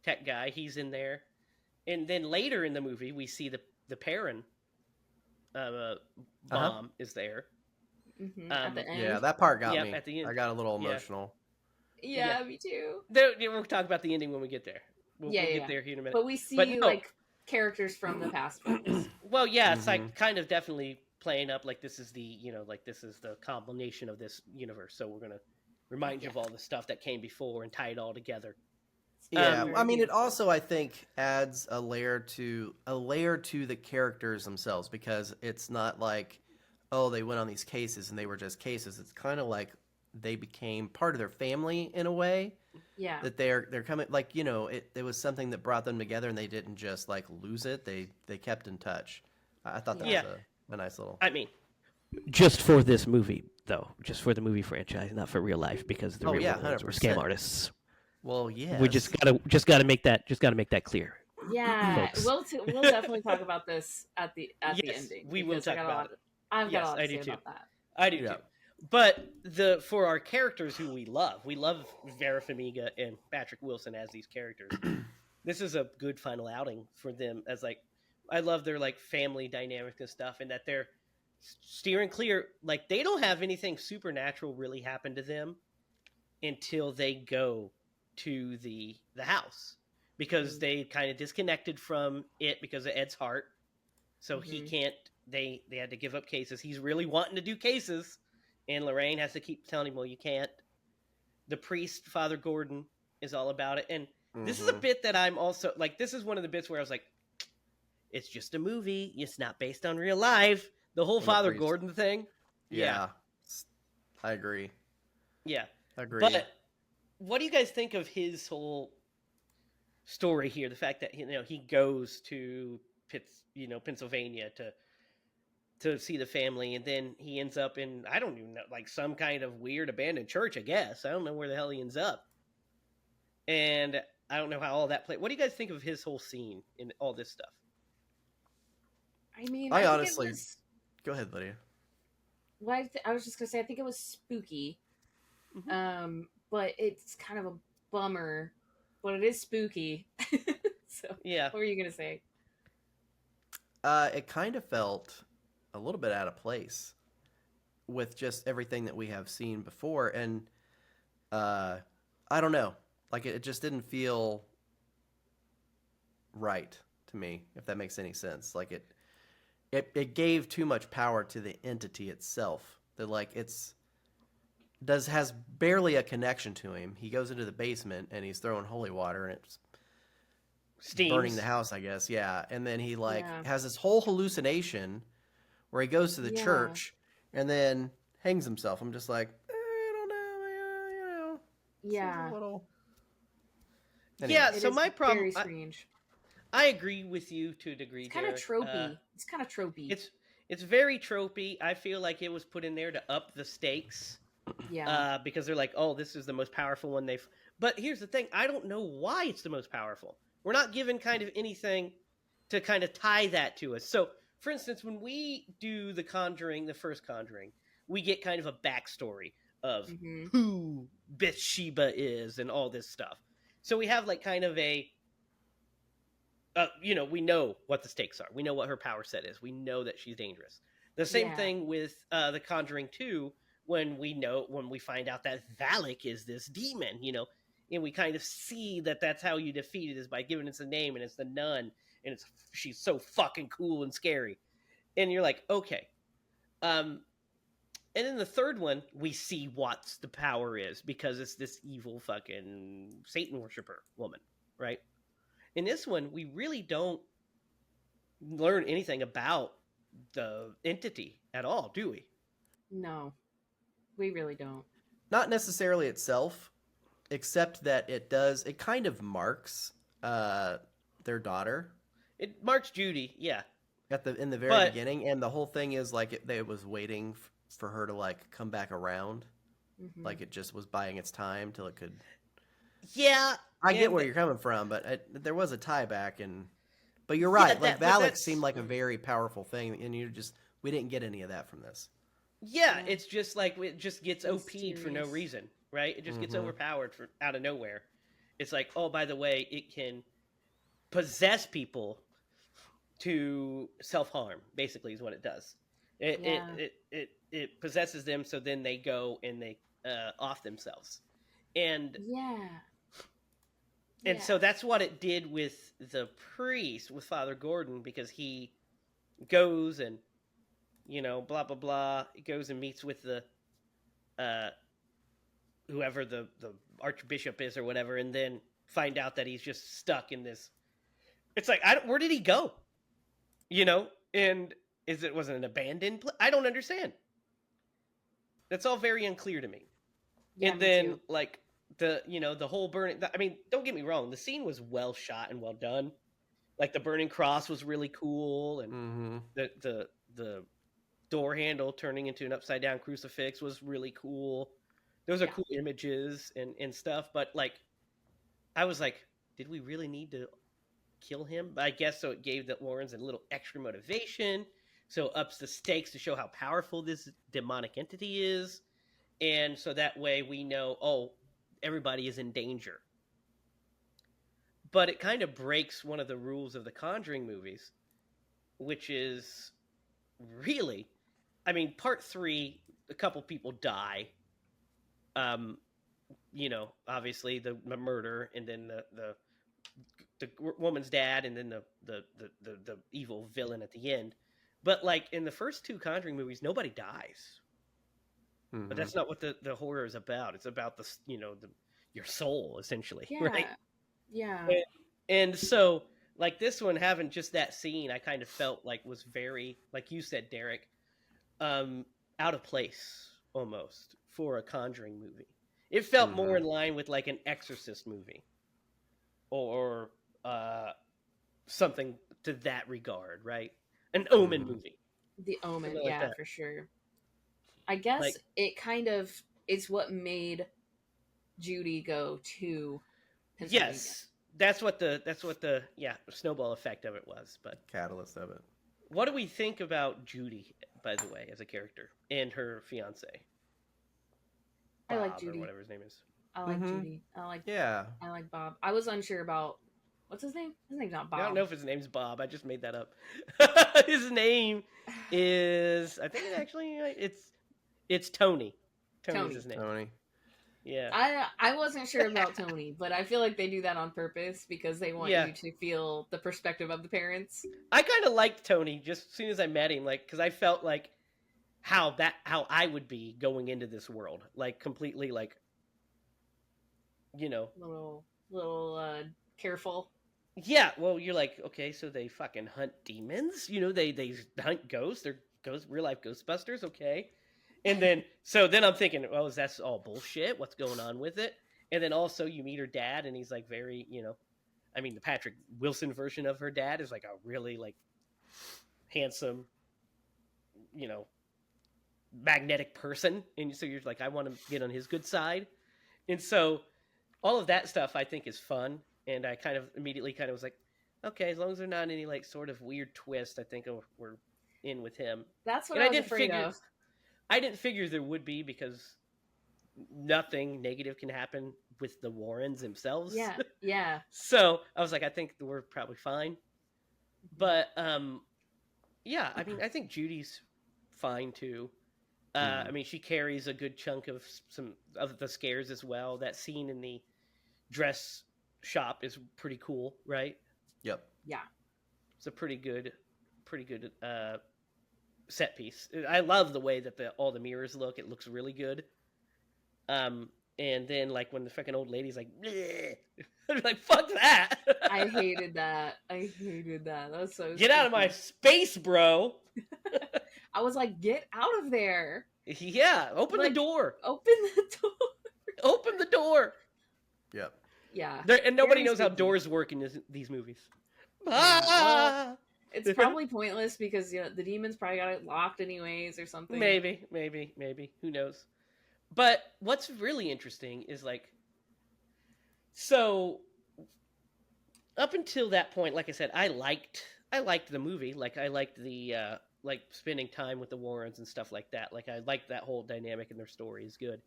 tech guy. He's in there, and then later in the movie we see the Perrin bomb is there. At the end. Yeah, that part got Yep, me. at the end. I got a little Yeah. emotional. Yeah, Yeah. me too. We'll talk about the ending when we get there. We'll Yeah, get yeah. there here in a minute. But we see But no. like characters from the past films. Well, yeah, it's Mhm. like kind of definitely playing up like this is the combination of this universe. So we're gonna remind you of all the stuff that came before and tie it all together. Yeah, Very I mean, it beautiful. also I think adds a layer to the characters themselves because it's not like, oh, they went on these cases and they were just cases. It's kind of like they became part of their family in a way. Yeah. That they're coming, like, it was something that brought them together and they didn't just like lose it. They kept in touch. I thought that Yeah. was a nice little. I mean, just for this movie, though, just for the movie franchise, not for real life, because the Oh, real yeah, ones were 100%. scam artists. Well, We yes. just gotta make that clear. Yeah, Folks. we'll definitely talk about this at the Yes, ending. we will because talk about it. I've got a Yes, lot I to do say too. about that. I do Yeah. too. But for our characters who we love Vera Farmiga and Patrick Wilson as these characters. This is a good final outing for them as like I love their like family dynamic and stuff, and that they're steering clear. Like they don't have anything supernatural really happen to them until they go to the house because they kind of disconnected from it because of Ed's heart, so he can't. They had to give up cases. He's really wanting to do cases, and Lorraine has to keep telling him, "Well, you can't." The priest, Father Gordon, is all about it, and this is a bit that I'm also like. This is one of the bits where I was like, "It's just a movie. It's not based on real life." The whole And the Father priest. Gordon thing. Yeah. I agree. Yeah. Agreed. But what do you guys think of his whole story here? The fact that he goes to Pennsylvania to see the family, and then he ends up in I don't even know, like some kind of weird abandoned church. I guess I don't know where the hell he ends up, and I don't know how all that played. What do you guys think of his whole scene in all this stuff? I mean, I think honestly- it was, Go ahead, Lydia. well, I was just gonna say I think it was spooky. But it's kind of a bummer. But it is spooky. So Yeah. what were you gonna say? It kind of felt a little bit out of place with just everything that we have seen before, and I don't know, like it just didn't feel right to me, if that makes any sense. Like it gave too much power to the entity itself. That like has barely a connection to him. He goes into the basement and he's throwing holy water and it's Steams. burning the house, I guess. Yeah. And then he like Yeah. has this whole hallucination where he goes to the Yeah. church and then hangs himself. I'm just like, I don't know, Yeah. seems a little... Yeah, It so is my problem, very strange. I agree with you to a degree. It's kind of Derek. tropey. It's kind of tropey. It's very tropey. I feel like it was put in there to up the stakes. Yeah. Because they're like, oh, this is the most powerful one they've. But here's the thing: I don't know why it's the most powerful. We're not given kind of anything to kind of tie that to us. So, for instance, when we do the Conjuring, the first Conjuring, we get kind of a backstory of who Bathsheba is and all this stuff. So we have like kind of a. We know what the stakes are. We know what her power set is. We know that she's dangerous. The same thing with the Conjuring 2, when we find out that Valak is this demon, and we kind of see that that's how you defeat it is by giving it a name, and it's the nun, and she's so fucking cool and scary, and you're like, okay. And then the third one, we see what the power is because it's this evil fucking Satan worshiper woman, right? In this one, we really don't learn anything about the entity at all, do we? No, we really don't. Not necessarily itself, except that it kind of marks their daughter. It marks Judy, yeah. In the very beginning, and the whole thing is like it was waiting for her to like come back around. Like it just was buying its time till it could. Yeah, I get where you're coming from, but there was a tie back, but you're right. Like Valak seemed like a very powerful thing, and we didn't get any of that from this. Yeah, it's just like it just gets OP'd for no reason, right? It just gets overpowered out of nowhere. It's like, oh, by the way, it can possess people to self-harm, basically is what it does. It possesses them, so then they go and they off themselves. And and so that's what it did with the priest, with Father Gordon, because he goes and blah blah blah. He goes and meets with the whoever the archbishop is or whatever, and then find out that he's just stuck in this. It's like, where did he go? And was it an abandoned place? I don't understand. That's all very unclear to me. Yeah, and me then too. like the whole burning. I mean, don't get me wrong. The scene was well shot and well done. Like the burning cross was really cool, and the door handle turning into an upside down crucifix was really cool. Those are cool images and stuff. But like, I was like, did we really need to kill him? But I guess so. It gave the Warrens a little extra motivation, so it ups the stakes to show how powerful this demonic entity is, and so that way we know, oh, everybody is in danger. But it kind of breaks one of the rules of the Conjuring movies, which is really, I mean, part 3, a couple people die. Obviously the murder, and then the woman's dad, and then the evil villain at the end. But like in the first 2 Conjuring movies, nobody dies. Mm-hmm. But that's not what the horror is about. It's about your soul, essentially, Yeah. right? Yeah. And so, like this one, having just that scene, I kind of felt like was very, like you said, Derek, out of place almost for a Conjuring movie. It felt more in line with like an Exorcist movie, or something to that regard, right? An Omen movie. The Omen, like yeah, that. for sure. I guess Like, it kind of is what made Judy go to Pennsylvania. yes, that's what the snowball effect of it was. But Catalyst of it. what do we think about Judy, by the way, as a character, and her fiance? I like Bob, Judy. or whatever his name is. I like Judy. I like Bob. I was unsure about what's his name. His name's not Bob. I don't know if his name's Bob. I just made that up. His name is, I think it's Tony. Tony's his name. Tony. Yeah. I wasn't sure about Tony, but I feel like they do that on purpose because they want you to feel the perspective of the parents. I kind of liked Tony just as soon as I met him, like, because I felt like how I would be going into this world, like completely, like, little careful. Yeah, well, you're like, okay, so they fucking hunt demons, they hunt ghosts, they're real life Ghostbusters, okay. And then I'm thinking, oh, that's all bullshit. What's going on with it? And then also you meet her dad, and he's like very, I mean, the Patrick Wilson version of her dad is like a really like handsome, magnetic person. And so you're like, I want to get on his good side. And so all of that stuff I think is fun. And I kind of immediately was like, okay, as long as there's not any like sort of weird twist, I think we're in with him. That's what I was afraid of. I didn't figure there would be, because nothing negative can happen with the Warrens themselves. Yeah, yeah. So I was like, I think we're probably fine. But yeah, I mean, I think Judy's fine too. I mean, she carries a good chunk of some of the scares as well. That scene in the dress shop is pretty cool, right? Yep. Yeah. It's a pretty good set piece. I love the way that all the mirrors look. It looks really good. And then like when the fucking old lady's like, I'm like, fuck that. I hated that. That was so Get out of my space, bro. I was like, get out of there. Yeah, open the door. Open the door. Open the door. Yep. Yeah. And nobody knows how doors work in these movies. Well, it's probably pointless because the demons probably got it locked anyways or something. Maybe. Who knows? But what's really interesting is like, so up until that point, like I said, I liked the movie. Like I liked the like spending time with the Warrens and stuff like that. Like I liked that whole dynamic in their story is good.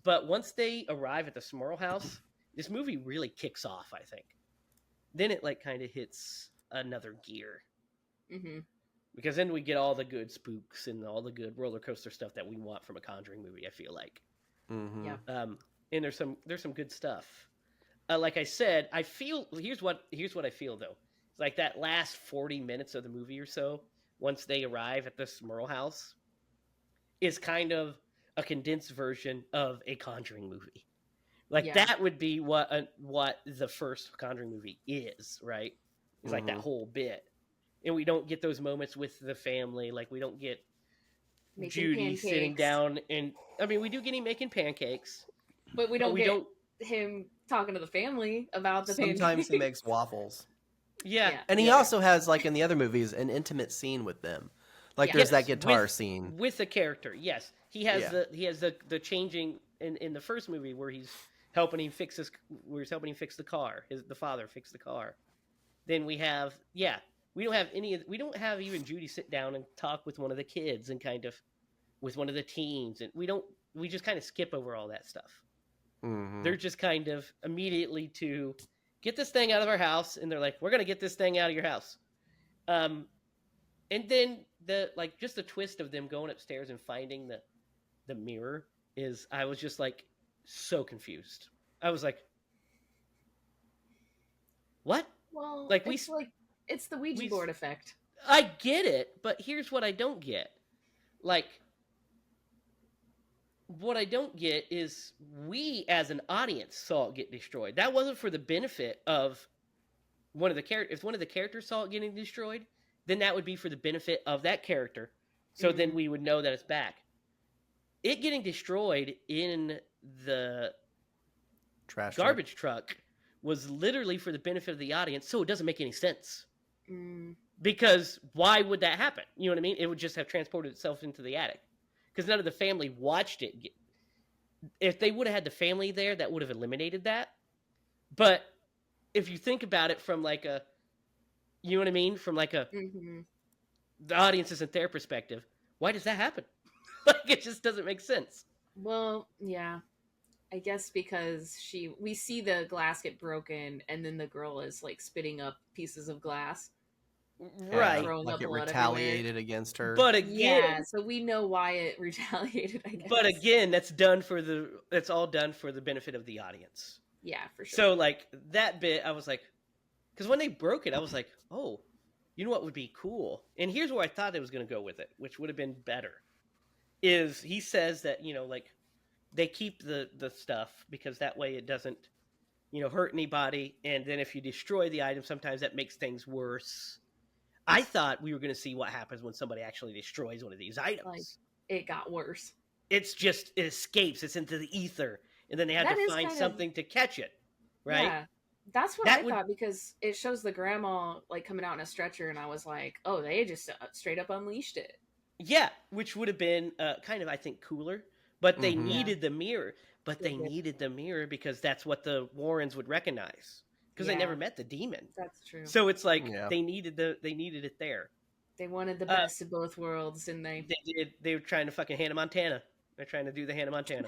But once they arrive at the Smurl house, this movie really kicks off, I think. Then it like kind of hits another gear. Mm-hmm. Because then we get all the good spooks and all the good roller coaster stuff that we want from a Conjuring movie, I feel like. Mm-hmm. Yeah. And there's some good stuff. Like I said, I feel here's what I feel though. It's like that last 40 minutes of the movie or so, once they arrive at the Smurl house, is kind of a condensed version of a Conjuring movie. Like that would be what the first Conjuring movie is, right? It's like that whole bit. And we don't get those moments with the family. Like we don't get Making Judy pancakes. sitting down and I mean we do get him making pancakes. But we don't get him talking to the family about the pancakes. Sometimes he makes waffles. Yeah. And he also has, like in the other movies, an intimate scene with them. Like there's that guitar scene. With the character, yes. He has the changing in the first movie where he's helping him fix his. We were helping him fix the car. The father fixed the car. Then we have we don't have we don't have even Judy sit down and talk with one of the kids and kind of with one of the teens, and we just kind of skip over all that stuff. Mm-hmm. They're just kind of immediately to get this thing out of our house, and they're like, we're gonna get this thing out of your house. And then just the twist of them going upstairs and finding the mirror is, I was just like so confused. I was like, what? Well, Like, it's the Ouija board effect. I get it, but here's what I don't get. Like, what I don't get is we as an audience saw it get destroyed. That wasn't for the benefit of one of the characters. If one of the characters saw it getting destroyed, then that would be for the benefit of that character. So then we would know that it's back. It getting destroyed in the garbage truck was literally for the benefit of the audience, so it doesn't make any sense. Because why would that happen? You know what I mean? It would just have transported itself into the attic. Because none of the family watched it. If they would have had the family there, that would have eliminated that. But if you think about it from like a, you know what I mean? From like a, the audience isn't their perspective. Why does that happen? Like, it just doesn't make sense. Well, yeah. I guess because we see the glass get broken, and then the girl is like spitting up pieces of glass. Right. Like it retaliated against her. But again, yeah, so we know why it retaliated, I guess. But again, that's all done for the benefit of the audience. Yeah, for sure. So like that bit, I was like, because when they broke it, I was like, oh, you know what would be cool? And here's where I thought it was going to go with it, which would have been better. Is he says that, like, they keep the stuff because that way it doesn't, hurt anybody. And then if you destroy the item, sometimes that makes things worse. I thought we were going to see what happens when somebody actually destroys one of these items. Like, it got worse. It's just, it escapes. It's into the ether. And then they have to find something to catch it. Right? Yeah. That's what I thought, because it shows the grandma, like, coming out in a stretcher, and I was like, oh, they just straight up unleashed it. Yeah, which would have been kind of, I think, cooler. But they needed the mirror. But they needed the mirror because that's what the Warrens would recognize. Because they never met the demon. That's true. So it's like they needed it there. They wanted the best of both worlds, and they did. They were trying to fucking Hannah Montana. They're trying to do the Hannah Montana.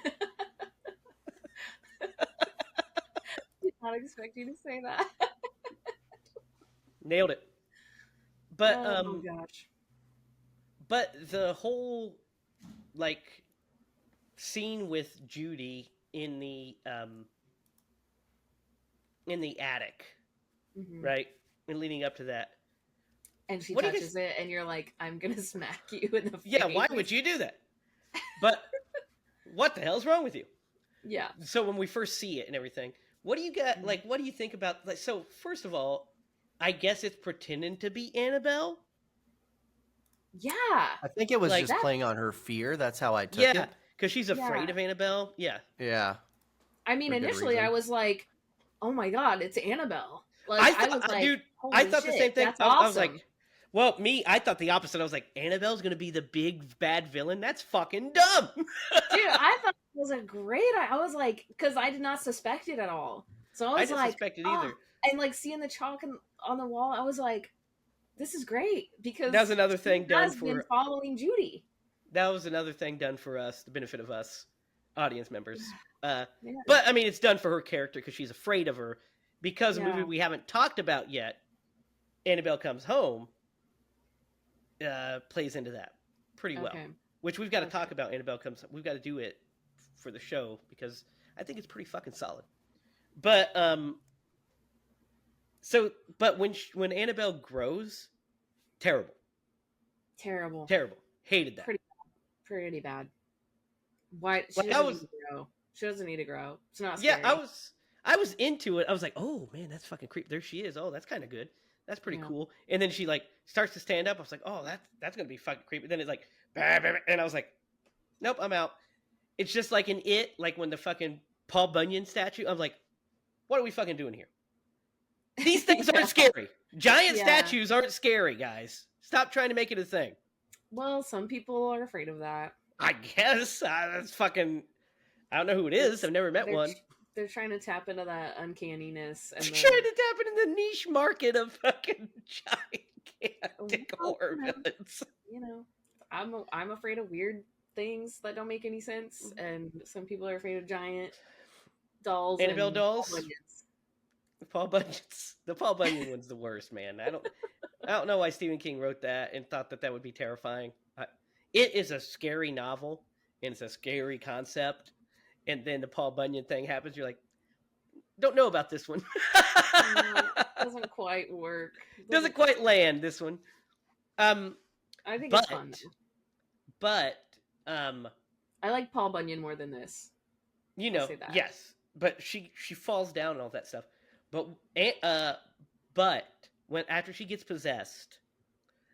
Did not expect you to say that. Nailed it. But oh gosh. But the whole scene with Judy in the attic, right? And leading up to that. And she touches it, and you're like, I'm going to smack you in the face. Yeah, why would you do that? But what the hell's wrong with you? Yeah. So when we first see it and everything, what do you got? What do you think about, so first of all, I guess it's pretending to be Annabelle. Yeah. I think it was just playing on her fear. That's how I took it. Yeah, because she's afraid of Annabelle. Yeah. Yeah. I mean, initially I was like, oh my God, it's Annabelle. Like, I was like, dude, I thought the same thing. That's awesome. I was like, well, I thought the opposite. I was like, Annabelle's going to be the big bad villain? That's fucking dumb. Dude, I thought it was a great idea. I was like, because I did not suspect it at all. So I was didn't suspect it either. And like seeing the chalk on the wall, I was like, this is great, because that was another thing done for been following Judy. That was another thing done for us, the benefit of us audience members. But I mean, it's done for her character because she's afraid of her. Because a movie we haven't talked about yet, Annabelle Comes Home, plays into that pretty well. Which we've got to talk about. Annabelle Comes Home. We've got to do it for the show because I think it's pretty fucking solid. But but when Annabelle grows, terrible. Hated that. Pretty bad. Why? She doesn't need to grow. She doesn't need to grow. It's not scary. Yeah, I was into it. I was like, oh man, that's fucking creepy. There she is. Oh, that's kind of good. That's pretty cool. And then she starts to stand up. I was like, oh, that's gonna be fucking creepy. Then it's like, bah, bah, bah, and I was like, nope, I'm out. It's just like in It, like when the fucking Paul Bunyan statue. I'm like, what are we fucking doing here? These things aren't scary. Giant statues aren't scary, guys. Stop trying to make it a thing. Well, some people are afraid of that. I guess that's fucking. I don't know who it is. I've never met one. They're trying to tap into that uncanniness, and then, Trying to tap into the niche market of fucking gigantic Well, horror you know. villains. you know, I'm afraid of weird things that don't make any sense, and some people are afraid of giant dolls Annabelle and dolls? onions. The Paul Bunyan one's the worst, man. I don't know why Stephen King wrote that and thought that would be terrifying. It is a scary novel and it's a scary concept, and then the Paul Bunyan thing happens. You're like, don't know about this one. Doesn't quite work. Doesn't quite land this one. I think it's fun though. But I like Paul Bunyan more than this. you I'll know, say that. yes, but she falls down and all that stuff. But when after she gets possessed,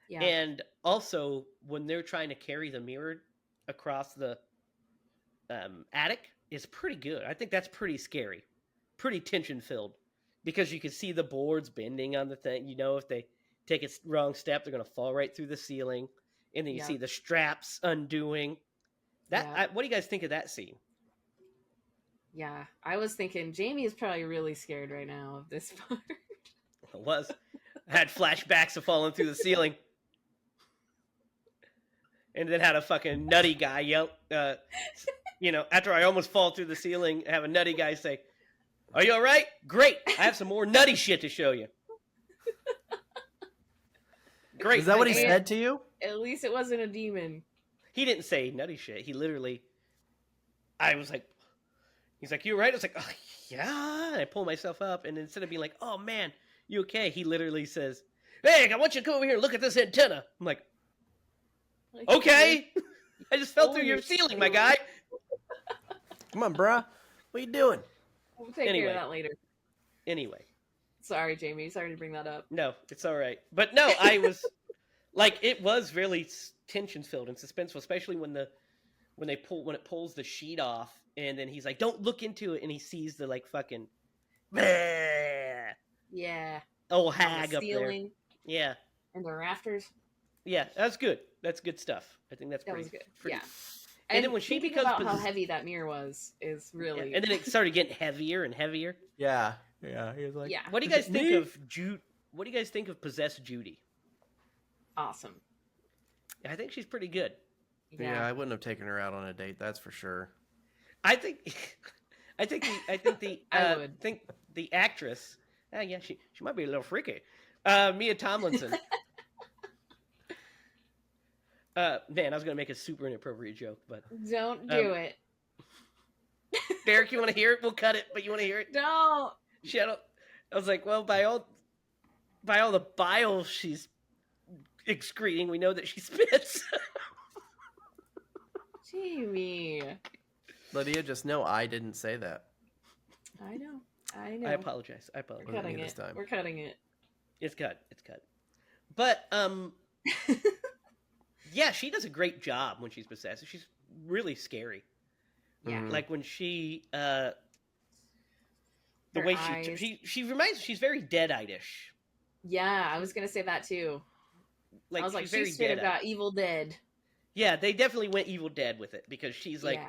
Yeah. and also when they're trying to carry the mirror across the attic, is pretty good. I think that's pretty scary, pretty tension filled, because you can see the boards bending on the thing. You know, if they take a wrong step, they're gonna fall right through the ceiling, and then you see the straps undoing. What do you guys think of that scene? Yeah, I was thinking Jamie is probably really scared right now of this part. It was. I had flashbacks of falling through the ceiling. And then had a fucking nutty guy yell, after I almost fall through the ceiling, have a nutty guy say, "Are you all right? Great. I have some more nutty shit to show you." Great. Is that what he said to you? At least it wasn't a demon. He didn't say nutty shit. He literally, I was like, he's like, "You all right?" I was like, "Oh, yeah." And I pull myself up, and instead of being like, "Oh, man, you okay?" He literally says, "Hey, I want you to come over here and look at this antenna." I'm like, "Okay." I just fell through your ceiling, my guy. Come on, bruh. What you doing? We'll take care of that later. Anyway. Sorry, Jamie. Sorry to bring that up. No, it's all right. But no, I was like, it was really tension filled and suspenseful, especially when it pulls the sheet off, and then he's like, "Don't look into it," and he sees the like fucking yeah old hag up there. Ceiling. Yeah. And the rafters. Yeah, that's good. That's good stuff. I think that was good. Pretty... Yeah. And then when she becomes about how heavy that mirror was is really. Yeah. And then it started getting heavier and heavier. Yeah. Yeah. He was like, yeah. What do you guys think of What do you guys think of possessed Judy? Awesome. I think she's pretty good. Yeah, I wouldn't have taken her out on a date. That's for sure. I think the actress. Yeah, she might be a little freaky. Mia Tomlinson. Man, I was gonna make a super inappropriate joke, but don't do it. Derek, you want to hear it? We'll cut it, but you want to hear it? Don't. I was like, well, by all the bile she's excreting, we know that she spits. Jamie. Lydia, just know I didn't say that. I know. I apologize. We're cutting it. We're cutting it. It's cut. But yeah, she does a great job when she's possessed. She's really scary. Yeah. Like when she the way she reminds me, she's very Deadite-ish. Yeah, I was gonna say that too. Like, I was like, she's very she straight up Deadite. got Evil Dead. Yeah, they definitely went Evil Dead with it, because she's like,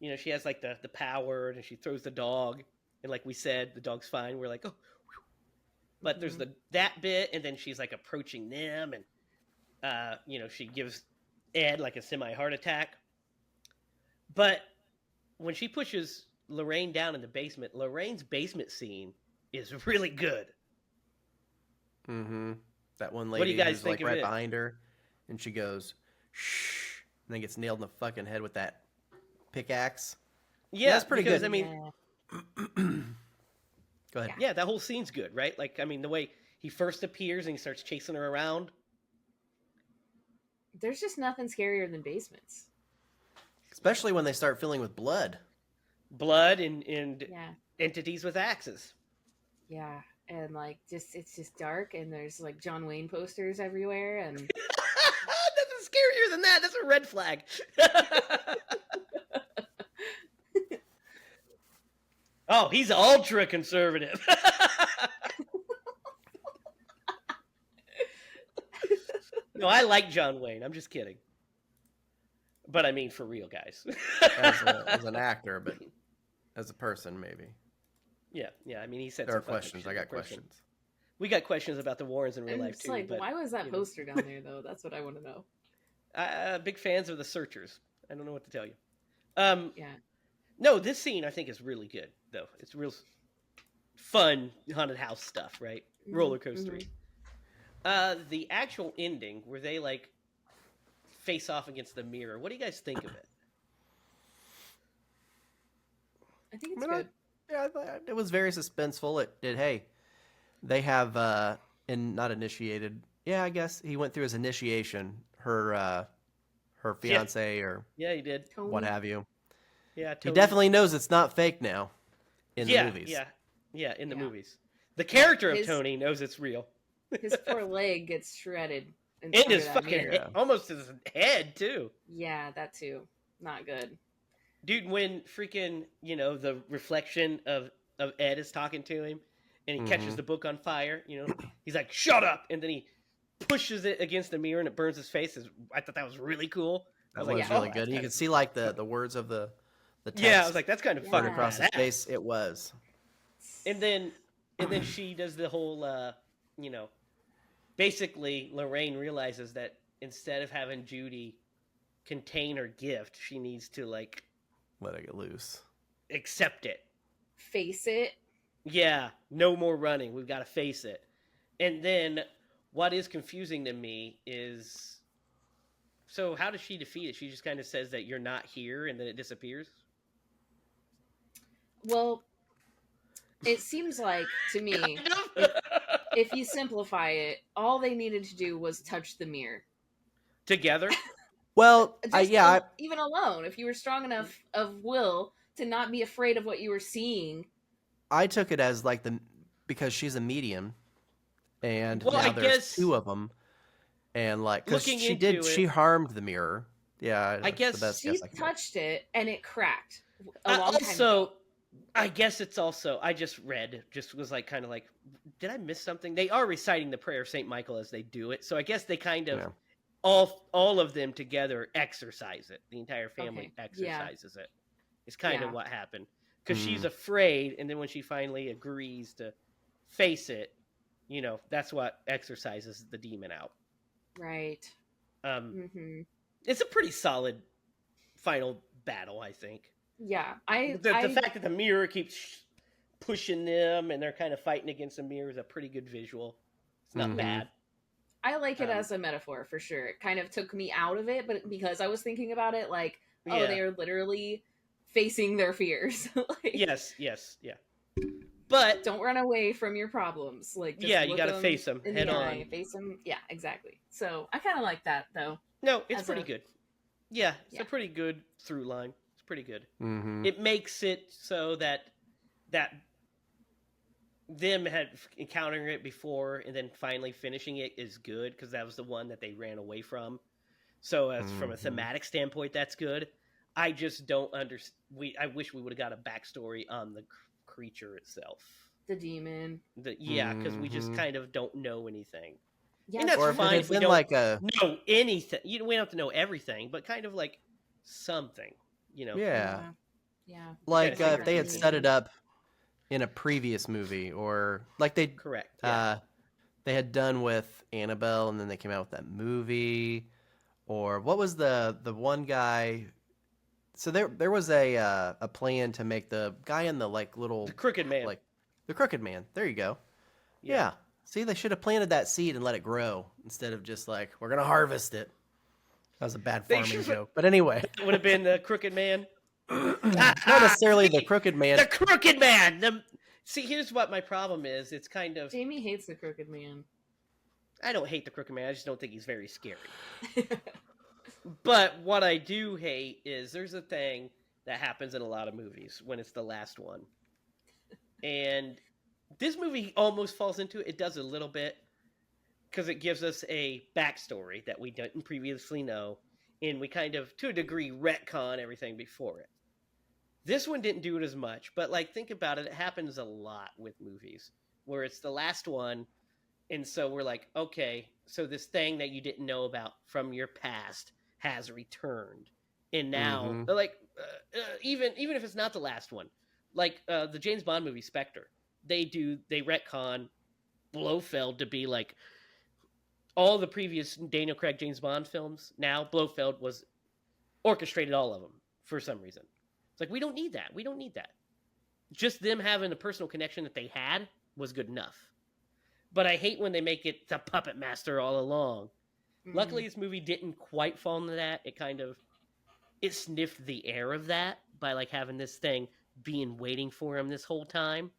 yeah. She has like the power, and she throws the dog, and like we said, the dog's fine. We're like, oh, whew. But there's that bit, and then she's like approaching them, and she gives Ed like a semi-heart attack. But when she pushes Lorraine down in the basement, Lorraine's basement scene is really good. Mm-hmm. That one lady what do you guys who's think like of right it? behind her, and she goes, shh, and then gets nailed in the fucking head with that pickaxe. Yeah, that's pretty good. I mean, go ahead. Yeah, that whole scene's good, right? Like, I mean, the way he first appears and he starts chasing her around. There's just nothing scarier than basements. Especially when they start filling with blood. Blood and yeah. entities with axes. Yeah, and like it's just dark, and there's like John Wayne posters everywhere, and Nothing scarier than that. That's a red flag. Oh, he's ultra conservative. No, I like John Wayne. I'm just kidding. But I mean, for real, guys. as an actor, but as a person, maybe. Yeah. I mean, he said There some are fucking questions. shit I in got person. questions. We got questions about the Warrens in real I'm life just too. like, But why was that you know, poster down there though? That's what I want to know. big fans of the Searchers. I don't know what to tell you. Yeah. No, this scene I think is really good though. It's real fun haunted house stuff, right? Roller coastery. The actual ending where they like face off against the mirror. What do you guys think of it? I think I it's mean, good. I thought it was very suspenseful. It did. Hey, they have not initiated. Yeah, I guess he went through his initiation. Her fiance or Yeah, he did. what Tony. have you. Yeah, He Tony. definitely knows it's not fake now. In the movies. Yeah, in the Yeah. movies. The character of his- Tony knows it's real. His poor leg gets shredded And under his that fucking mirror. Yeah. almost his head too. Yeah, that too. Not good. Dude, when freaking, the reflection of Ed is talking to him and he catches the book on fire, he's like, "Shut up." And then he pushes it against the mirror and it burns his face. I thought that was really cool. I That was was like, really "Oh, good. that's You kinda could see like the words of the text. Yeah, I was like, that's kind of Yeah. fucking across his badass. face. It was. And then she does the whole basically Lorraine realizes that instead of having Judy contain her gift, she needs to like Let it get loose. accept it. Face it. Yeah, no more running. We've got to face it. And then what is confusing to me is, so how does she defeat it? She just kind of says that you're not here and then it disappears? Well, it seems like to me, if you simplify it, all they needed to do was touch the mirror. Together? Well, Just even alone, if you were strong enough of will to not be afraid of what you were seeing. I took it as like because she's a medium, and Well, now I there's guess two of them, and like because looking she into she it- harmed the mirror. Yeah, I that's guess the best She guess I can make. touched it and it cracked a long time ago. Also, I guess it's also, I just was like, kind of like, did I miss something? They are reciting the prayer of St. Michael as they do it. So I guess they kind of, Yeah. all of them together exercise it. The entire family Okay. exercises it. It's kind Yeah. of what happened. Because she's Mm. afraid, and then when she finally agrees to face it, that's what exercises the demon out. Right. Mm-hmm. It's a pretty solid final battle, I think. Yeah. The fact that the mirror keeps pushing them and they're kind of fighting against the mirror is a pretty good visual. It's not Mhm. bad. I like it as a metaphor for sure. It kind of took me out of it, but because I was thinking about it like, oh, Yeah. they are literally facing their fears. Like, Yes, yeah. But don't run away from your problems. Like, just yeah, you look got to 'em face them in head the on. eye, face them. Yeah, exactly. So I kind of like that though. No, it's as pretty a- good. Yeah, it's Yeah. a pretty good through line. It's pretty good. Mhm. It makes it so that them had encountering it before and then finally finishing it is good because that was the one that they ran away from. So as from a Mhm. thematic standpoint, that's good. I just don't understand. I wish we would have got a backstory on the creature itself. The demon. Because we just Mhm. kind of don't know anything. Yeah, And that's Or if fine it if had we been don't like a know anything. We don't have to know everything, but kind of like something. yeah, Yeah. like kinda if they had figure set it up in a previous movie, or like Correct. Yeah. they had done with Annabelle, and then they came out with that movie, or what was the one guy? So there was a plan to make the guy in the like little The Crooked Man. like the Crooked Man. There you go. Yeah. See, they should have planted that seed and let it grow instead of just like we're gonna harvest it. That was a bad They farming should've- joke, but anyway, It would have been the Crooked Man. not necessarily the Crooked Man. The Crooked Man. See, here's what my problem is. It's kind of, Jamie hates the Crooked Man. I don't hate the Crooked Man. I just don't think he's very scary. But what I do hate is there's a thing that happens in a lot of movies when it's the last one. And this movie almost falls into it. It does a little bit because it gives us a backstory that we didn't previously know. And we kind of, to a degree, retcon everything before it. This one didn't do it as much. But, like, think about it. It happens a lot with movies where it's the last one. And so we're like, okay, so this thing that you didn't know about from your past has returned, and now, Mhm. like, even if it's not the last one, like the James Bond movie Spectre. They retcon Blofeld to be like all the previous Daniel Craig James Bond films. Now Blofeld was orchestrated all of them for some reason. It's like we don't need that. We don't need that. Just them having a personal connection that they had was good enough. But I hate when they make it the puppet master all along. Luckily, this movie didn't quite fall into that. It sniffed the air of that by like having this thing being waiting for him this whole time.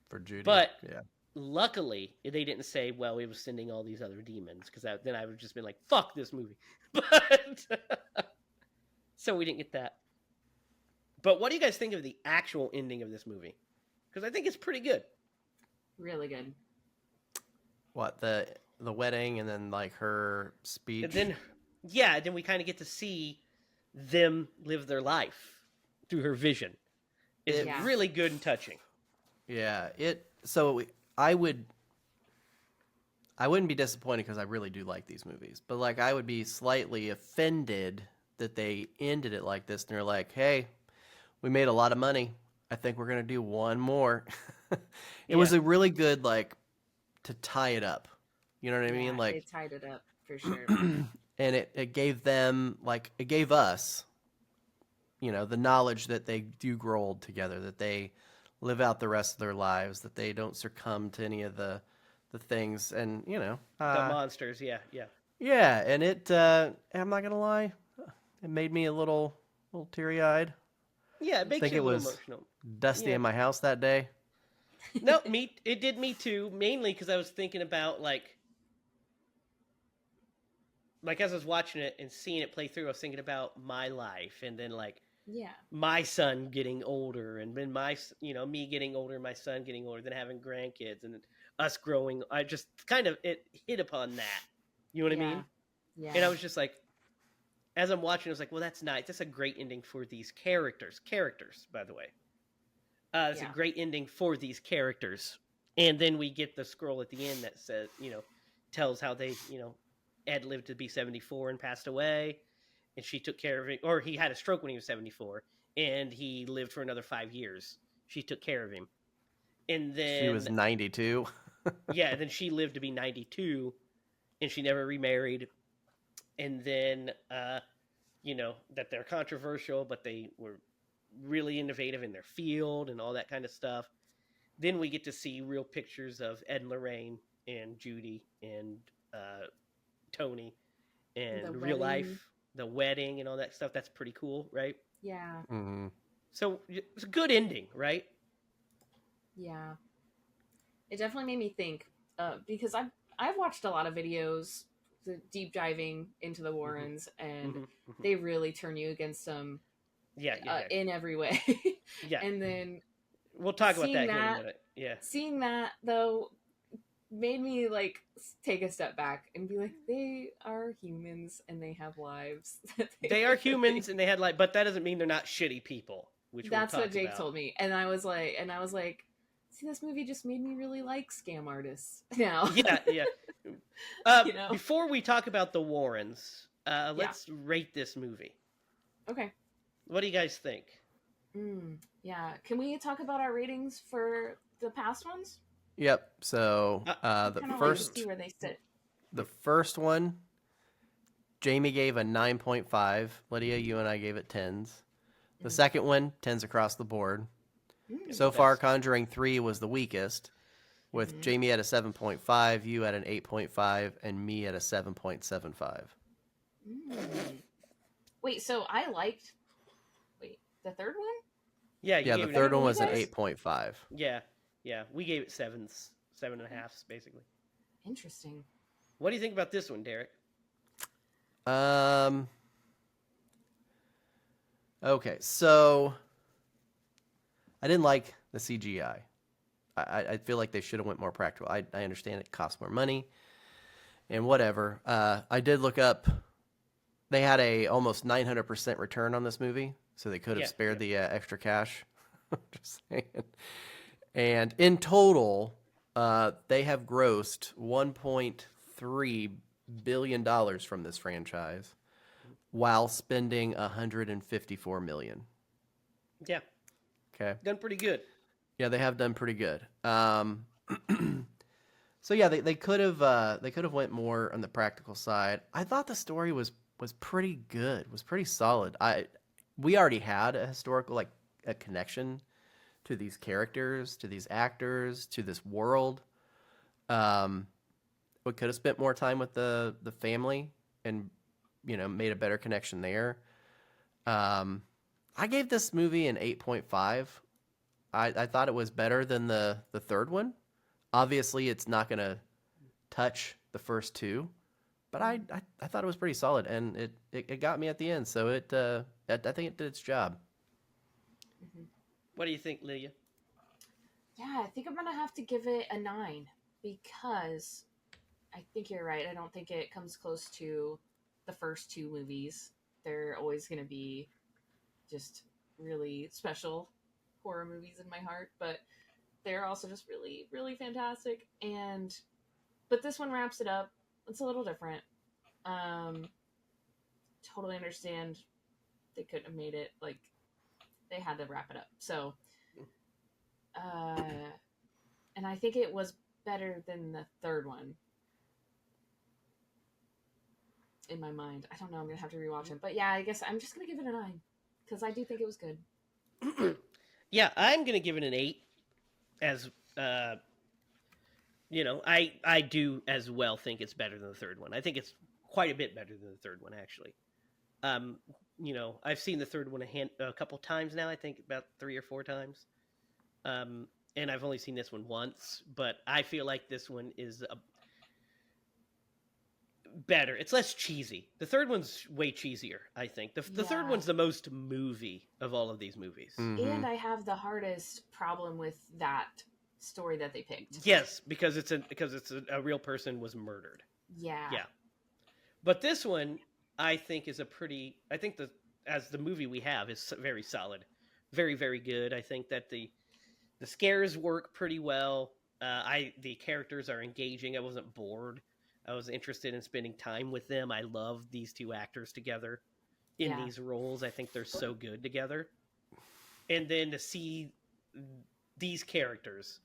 For Judy. But yeah. Luckily, they didn't say, well, it was sending all these other demons, because then I would have just been like, fuck this movie. But so we didn't get that. But what do you guys think of the actual ending of this movie? Because I think it's pretty good. Really good. What, the wedding and then like her speech? And then we kind of get to see them live their life through her vision. It's really good and touching. Yeah, I wouldn't be disappointed because I really do like these movies, but like I would be slightly offended that they ended it like this, and they're like, "Hey, we made a lot of money. I think we're gonna do one more." It was a really good like to tie it up. You know what I mean? Like they tied it up for sure. And it gave them it gave us, the knowledge that they do grow old together, that they live out the rest of their lives, that they don't succumb to any of the things, and the monsters. Yeah. And I'm not gonna lie, it made me a little teary-eyed. Yeah, it makes you a little emotional. Dusty in my house that day. No, it did me too, mainly because I was thinking about like as I was watching it and seeing it play through, I was thinking about my life, and then like my son getting older, and then me getting older, my son getting older, then having grandkids, and us growing. I just kind of it hit upon that. You know what I mean? Yeah. And I was just like, as I'm watching, I was like, well, that's nice. That's a great ending for these characters. Characters, by the way. It's a great ending for these characters. And then we get the scroll at the end that says, tells how they, Ed lived to be 74 and passed away, and she took care of him, or he had a stroke when he was 74, and he lived for another 5 years. She took care of him. And then she was 92. Yeah, and then she lived to be 92, and she never remarried. And then, that they're controversial, but they were really innovative in their field and all that kind of stuff. Then we get to see real pictures of Ed and Lorraine and Judy and Tony and real life, the wedding and all that stuff. That's pretty cool, right? Yeah. Mm-hmm. So it's a good ending, right? Yeah. It definitely made me think, because I've watched a lot of videos, the deep diving into the Warrens, and they really turn you against them. In every way. Yeah. And then we'll talk about that in a minute. Yeah. Seeing that though made me like take a step back and be like, they are humans and they have lives. They are humans and they had but that doesn't mean they're not shitty people. Which that's what Jake told me, and I was like, see, this movie just made me really like scam artists now. Yeah. Before we talk about the Warrens, let's rate this movie. Okay. What do you guys think? Yeah. Can we talk about our ratings for the past ones? Yep. So the first, like see where they sit. The first one, Jamie gave a 9.5. Lydia, you and I gave it 10s. The second one, 10s across the board. So far, Conjuring 3 was the weakest, with Jamie at a 7.5, you at an 8.5, and me at a 7.75. Wait, so I liked... the third one? Yeah, the third one was an 8.5. Yeah. We gave it 7.5, basically. Interesting. What do you think about this one, Derek? Okay, so I didn't like the CGI. I feel like they should have went more practical. I understand it costs more money and whatever. I did look up. They had a almost 900% return on this movie. So they could have spared the extra cash. Just saying. And in total, they have grossed $1.3 billion from this franchise while spending $154 million. Yeah. Okay. Done pretty good. Yeah, they have done pretty good. So yeah, they could have went more on the practical side. I thought the story was pretty good, was pretty solid. We already had a historical like a connection to these characters, to these actors, to this world. Um, we could have spent more time with the family and made a better connection there. Um, I gave this movie an 8.5. I thought it was better than the third one. Obviously, it's not going to touch the first two, but I thought it was pretty solid, and it got me at the end. So I think it did its job. Mm-hmm. What do you think, Lydia? Yeah, I think I'm gonna have to give it a 9 because I think you're right. I don't think it comes close to the first two movies. They're always gonna be just really special horror movies in my heart, but they're also just really, really fantastic. But this one wraps it up. It's a little different. Um, totally understand they couldn't have made it like they had to wrap it up. So, uh, and I think it was better than the third one in my mind. I don't know. I'm gonna have to rewatch it, but yeah, I guess I'm just gonna give it a 9 because I do think it was good. Yeah, I'm gonna give it an 8. As I do as well think it's better than the third one. I think it's quite a bit better than the third one, actually. I've seen the third one a couple times now. I think about 3 or 4 times. And I've only seen this one once, but I feel like this one is better. It's less cheesy. The third one's way cheesier, I think. The third Yeah. one's the most movie of all of these movies. Mhm. And I have the hardest problem with that story that they picked. Yes, because it's a real person was murdered. Yeah. Yeah. But this one, I think, is I think as the movie we have is very solid, very very good. I think that the scares work pretty well. The characters are engaging. I wasn't bored. I was interested in spending time with them. I love these two actors together in Yeah. these roles. I think they're so good together. And then to see these characters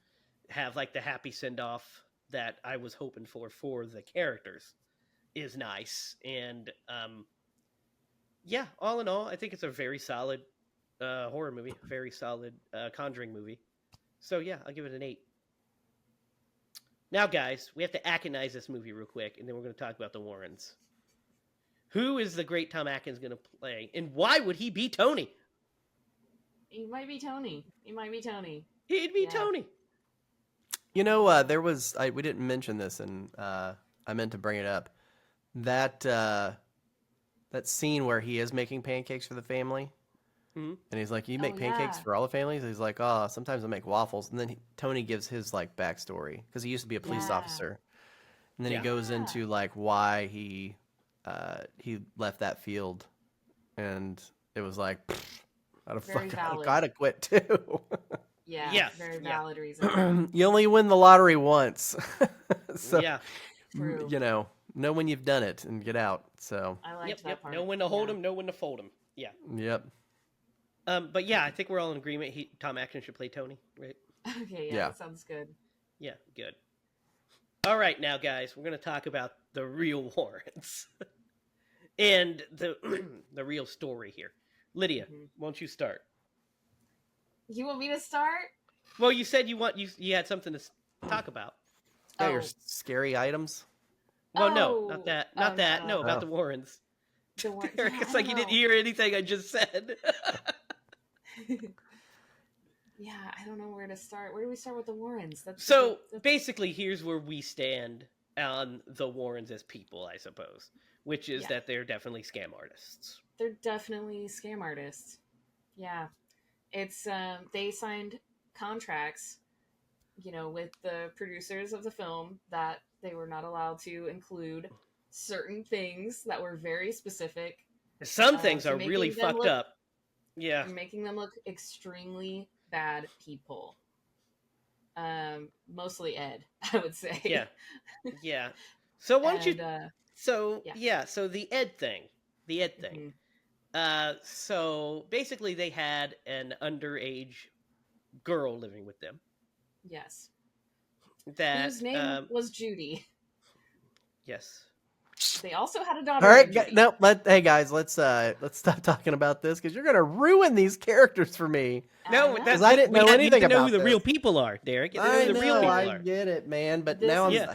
have like the happy send off that I was hoping for the characters is nice. And yeah, all in all, I think it's a very solid horror movie, very solid Conjuring movie. So yeah, I'll give it an 8. Now, guys, we have to Atkinize this movie real quick, and then we're going to talk about the Warrens. Who is the great Tom Atkins going to play, and why would he be Tony? He might be Tony. He might be Tony. He'd be Yeah. Tony. There was we didn't mention this, and I meant to bring it up. That scene where he is making pancakes for the family, Mhm. and he's like, "You make Oh, pancakes yeah. for all the families?" He's like, "Oh, sometimes I make waffles." And then Tony gives his like backstory because he used to be a police Yeah. officer, and then Yeah. he goes Yeah. into like why he left that field, and it was like, Very I'd valid. gotta quit too. Yeah. Yeah. Very Yeah. valid reason. You only win the lottery once, so Yeah. True. know when you've done it and get out. So I liked Yep. that Yep. part. Know when to hold Yeah. him. Know when to fold him. Yeah. yep. But yeah, I think we're all in agreement. Tom Atkins should play Tony, right? Okay. Yeah, Yeah. That sounds good. Yeah. Good. All right, now, guys, we're going to talk about the real Warrens and the the real story here. Lydia, Mhm. won't you start? You want me to start? Well, you said you had something to talk about. Yeah, your Oh. scary items. Well, no, Oh. not that. Oh, Not that. no. No, about Oh. the Warrens. The one. Eric, Yeah, it's I like don't you didn't know. hear anything I just said. Yeah, I don't know where to start. Where do we start with the Warrens? So that's- basically, here's where we stand on the Warrens as people, I suppose, which is Yeah. that they're definitely scam artists. they're definitely scam artists. Yeah, it's they signed contracts, with the producers of the film that they were not allowed to include certain things that were very specific, Some things so are really making them fucked look- up. Yeah. making them look extremely bad people. Mostly Ed, I would say. Yeah. Yeah. So why don't you? And, So yeah. So the Ed thing. mhm. So basically, they had an underage girl living with them. Yes. That Whose name was Judy. yes. They also had a daughter All right, named Judy. no, hey guys, let's stop talking about this because you're gonna ruin these characters for me. No, know. Because I didn't know you anything need to know who about the real this. people are, Derek. You need to I know who the real know, people I are. get it, man, but This now is-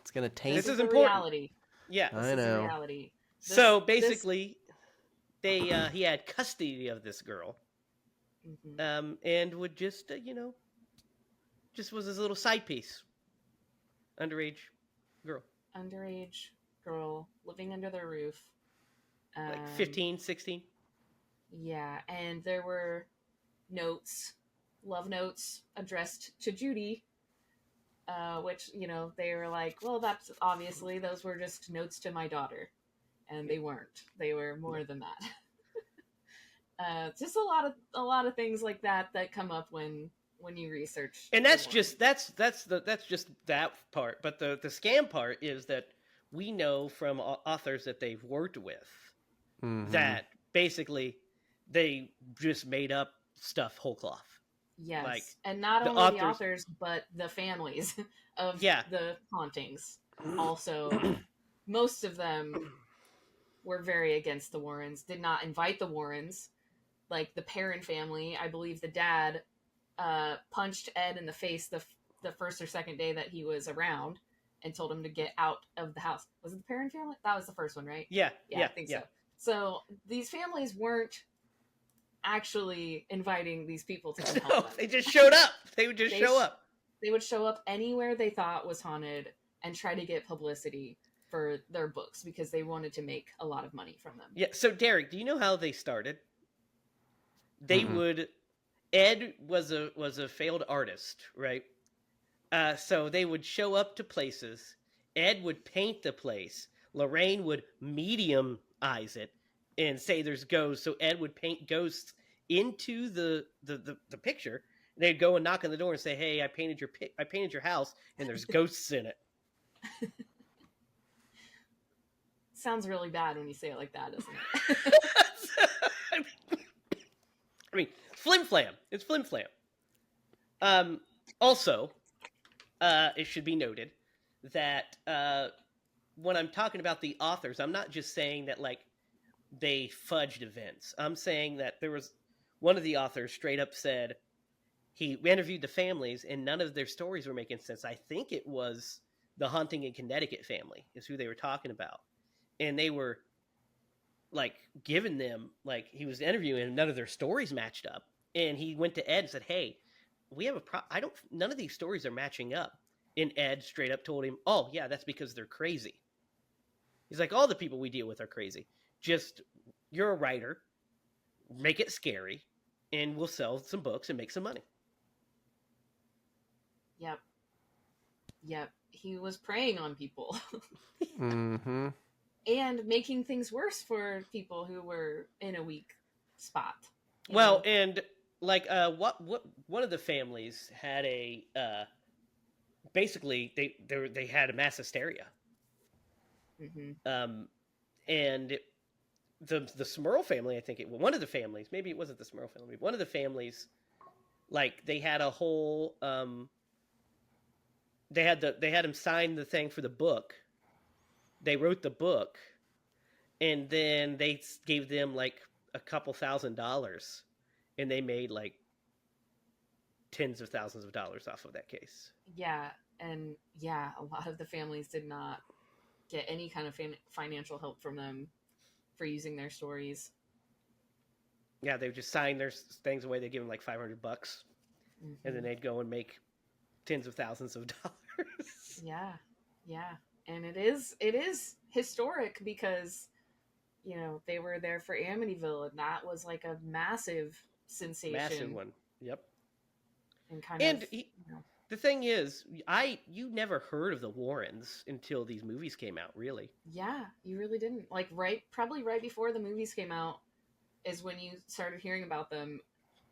it's gonna taint. This This is is a important. reality. Yeah. This I is a know. reality. So basically, he had custody of this girl, and would just just was his little side piece, underage girl, Underage girl living under their roof. like 15, 16. Yeah, and there were notes, love notes addressed to Judy, which, they were like, well, that's obviously, those were just notes to my daughter. And they weren't. They were more than that. Just a lot of things like that come up when you research. And that's just that's just that part. But the scam part is that we know from authors that they've worked with that basically they just made up stuff whole cloth. Yes, like, and not only the authors, but the families of the hauntings. Also, most of them were very against the Warrens, did not invite the Warrens. Like the Perrin family, I believe the dad punched Ed in the face the first or second day that he was around and told him to get out of the house. Was it the Perrin family? That was the first one, right? Yeah, I think so. So these families weren't actually inviting these people to come help them. They just showed up. They would just show up. They would show up anywhere they thought was haunted and try to get publicity for their books because they wanted to make a lot of money from them. Yeah. So Derek, do you know how they started? They would. Ed was a failed artist, right? So they would show up to places. Ed would paint the place. Lorraine would mediumize it and say there's ghosts. So Ed would paint ghosts into the picture. They'd go and knock on the door and say, "Hey, I painted your house, and there's ghosts in it." Sounds really bad when you say it like that, doesn't it? I mean, flim flam. It's flim flam. Also, it should be noted that when I'm talking about the authors, I'm not just saying that like they fudged events. I'm saying that there was one of the authors straight up said he interviewed the families and none of their stories were making sense. I think it was the Haunting in Connecticut family is who they were talking about, and they were like giving them like he was interviewing and none of their stories matched up. And he went to Ed and said, "Hey, we have none of these stories are matching up." And Ed straight up told him, "Oh yeah, that's because they're crazy." He's like, "All the people we deal with are crazy. Just you're a writer, make it scary, and we'll sell some books and make some money." Yep. He was preying on people. Mm-hmm. And making things worse for people who were in a weak spot. Well, and like what one of the families had a basically they had a mass hysteria. And the Smurl family, I think one of the families, maybe it wasn't the Smurl family, one of the families, like they had a whole they had him sign the thing for the book. They wrote the book, and then they gave them like a couple $1,000, and they made like tens of thousands of dollars off of that case. Yeah, and a lot of the families did not get any kind of financial help from them for using their stories. Yeah, they would just sign their things away. They give them like $500, and then they'd go and make tens of thousands of dollars. Yeah, and it is historic because they were there for Amityville, and that was like a massive sensation. Massive one. Yep. And the thing is, you never heard of the Warrens until these movies came out, really. Yeah, you really didn't. Like probably right before the movies came out is when you started hearing about them.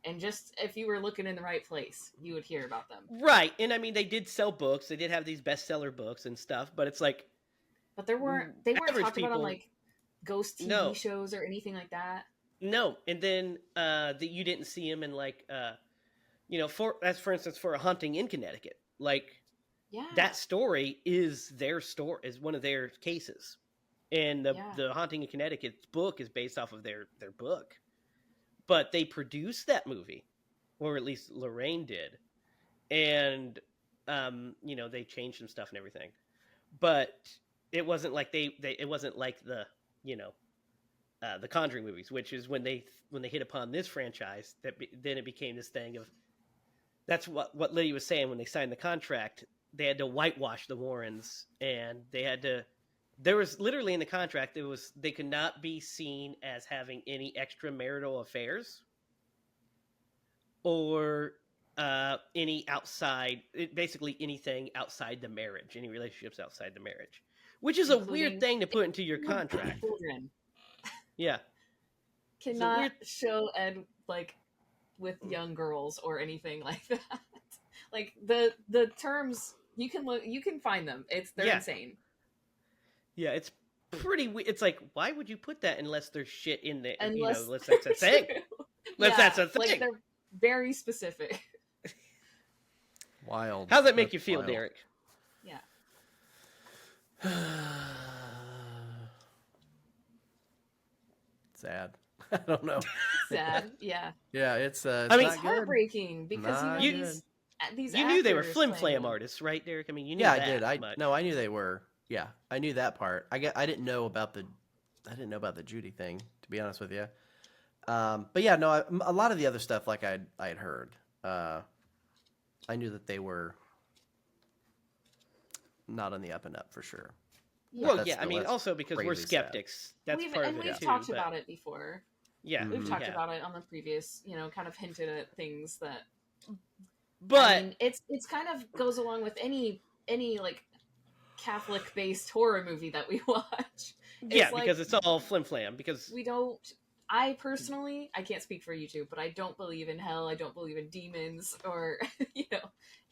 And just if you were looking in the right place, you would hear about them. Right. And I mean, they did sell books. They did have these bestseller books and stuff, but it's like... But they weren't talked about on like ghost TV shows or anything like that. No. And then you didn't see them in like for instance, for A Haunting in Connecticut, like Yeah. that story is their story, is one of their cases, and Yeah. the Haunting in Connecticut book is based off of their book, but they produced that movie, or at least Lorraine did, and they changed some stuff and everything, but it wasn't like it wasn't like the Conjuring movies, which is when they hit upon this franchise then it became this thing of, that's what Lydia was saying when they signed the contract. They had to whitewash the Warrens, and they had to. There was literally in the contract, they could not be seen as having any extramarital affairs or any outside, basically anything outside the marriage, any relationships outside the marriage, which is a weird Including thing to put into your contract. children. Yeah, Cannot weird. show Ed like with young girls or anything like that. Like the terms, you can find them. They're Yeah. insane. Yeah, it's pretty. It's like, why would you put that unless there's shit in there? Unless Unless that's a thing. Unless that's a thing. Like they're very specific. Wild. How does that make That's you feel, wild. Derek? Yeah. Sad. I don't know. Sad. Yeah. Yeah, it's I it's mean, not It's good. heartbreaking because Not you good. know these You knew they were actors flim playing flam them. artists, right, Derek? I mean, you knew Yeah, that I did. much. I knew they were. Yeah, I knew that part. I didn't know about the Judy thing, to be honest with you. But yeah, no, a lot of the other stuff, like I had heard. I knew that they were not on the up and up for sure. Yeah. Well, That's yeah, I still- mean, that's also because we're crazy sad. skeptics. That's part of it we've too. talked but- about it before. Yeah, Mhm. We've talked yeah. about it on the previous, kind of hinted at things that. But I mean, it's kind of goes along with any like Catholic based horror movie that we watch. yeah, like- because it's all flim flam. Because We don't. I personally, I can't speak for you two, but I don't believe in hell. I don't believe in demons or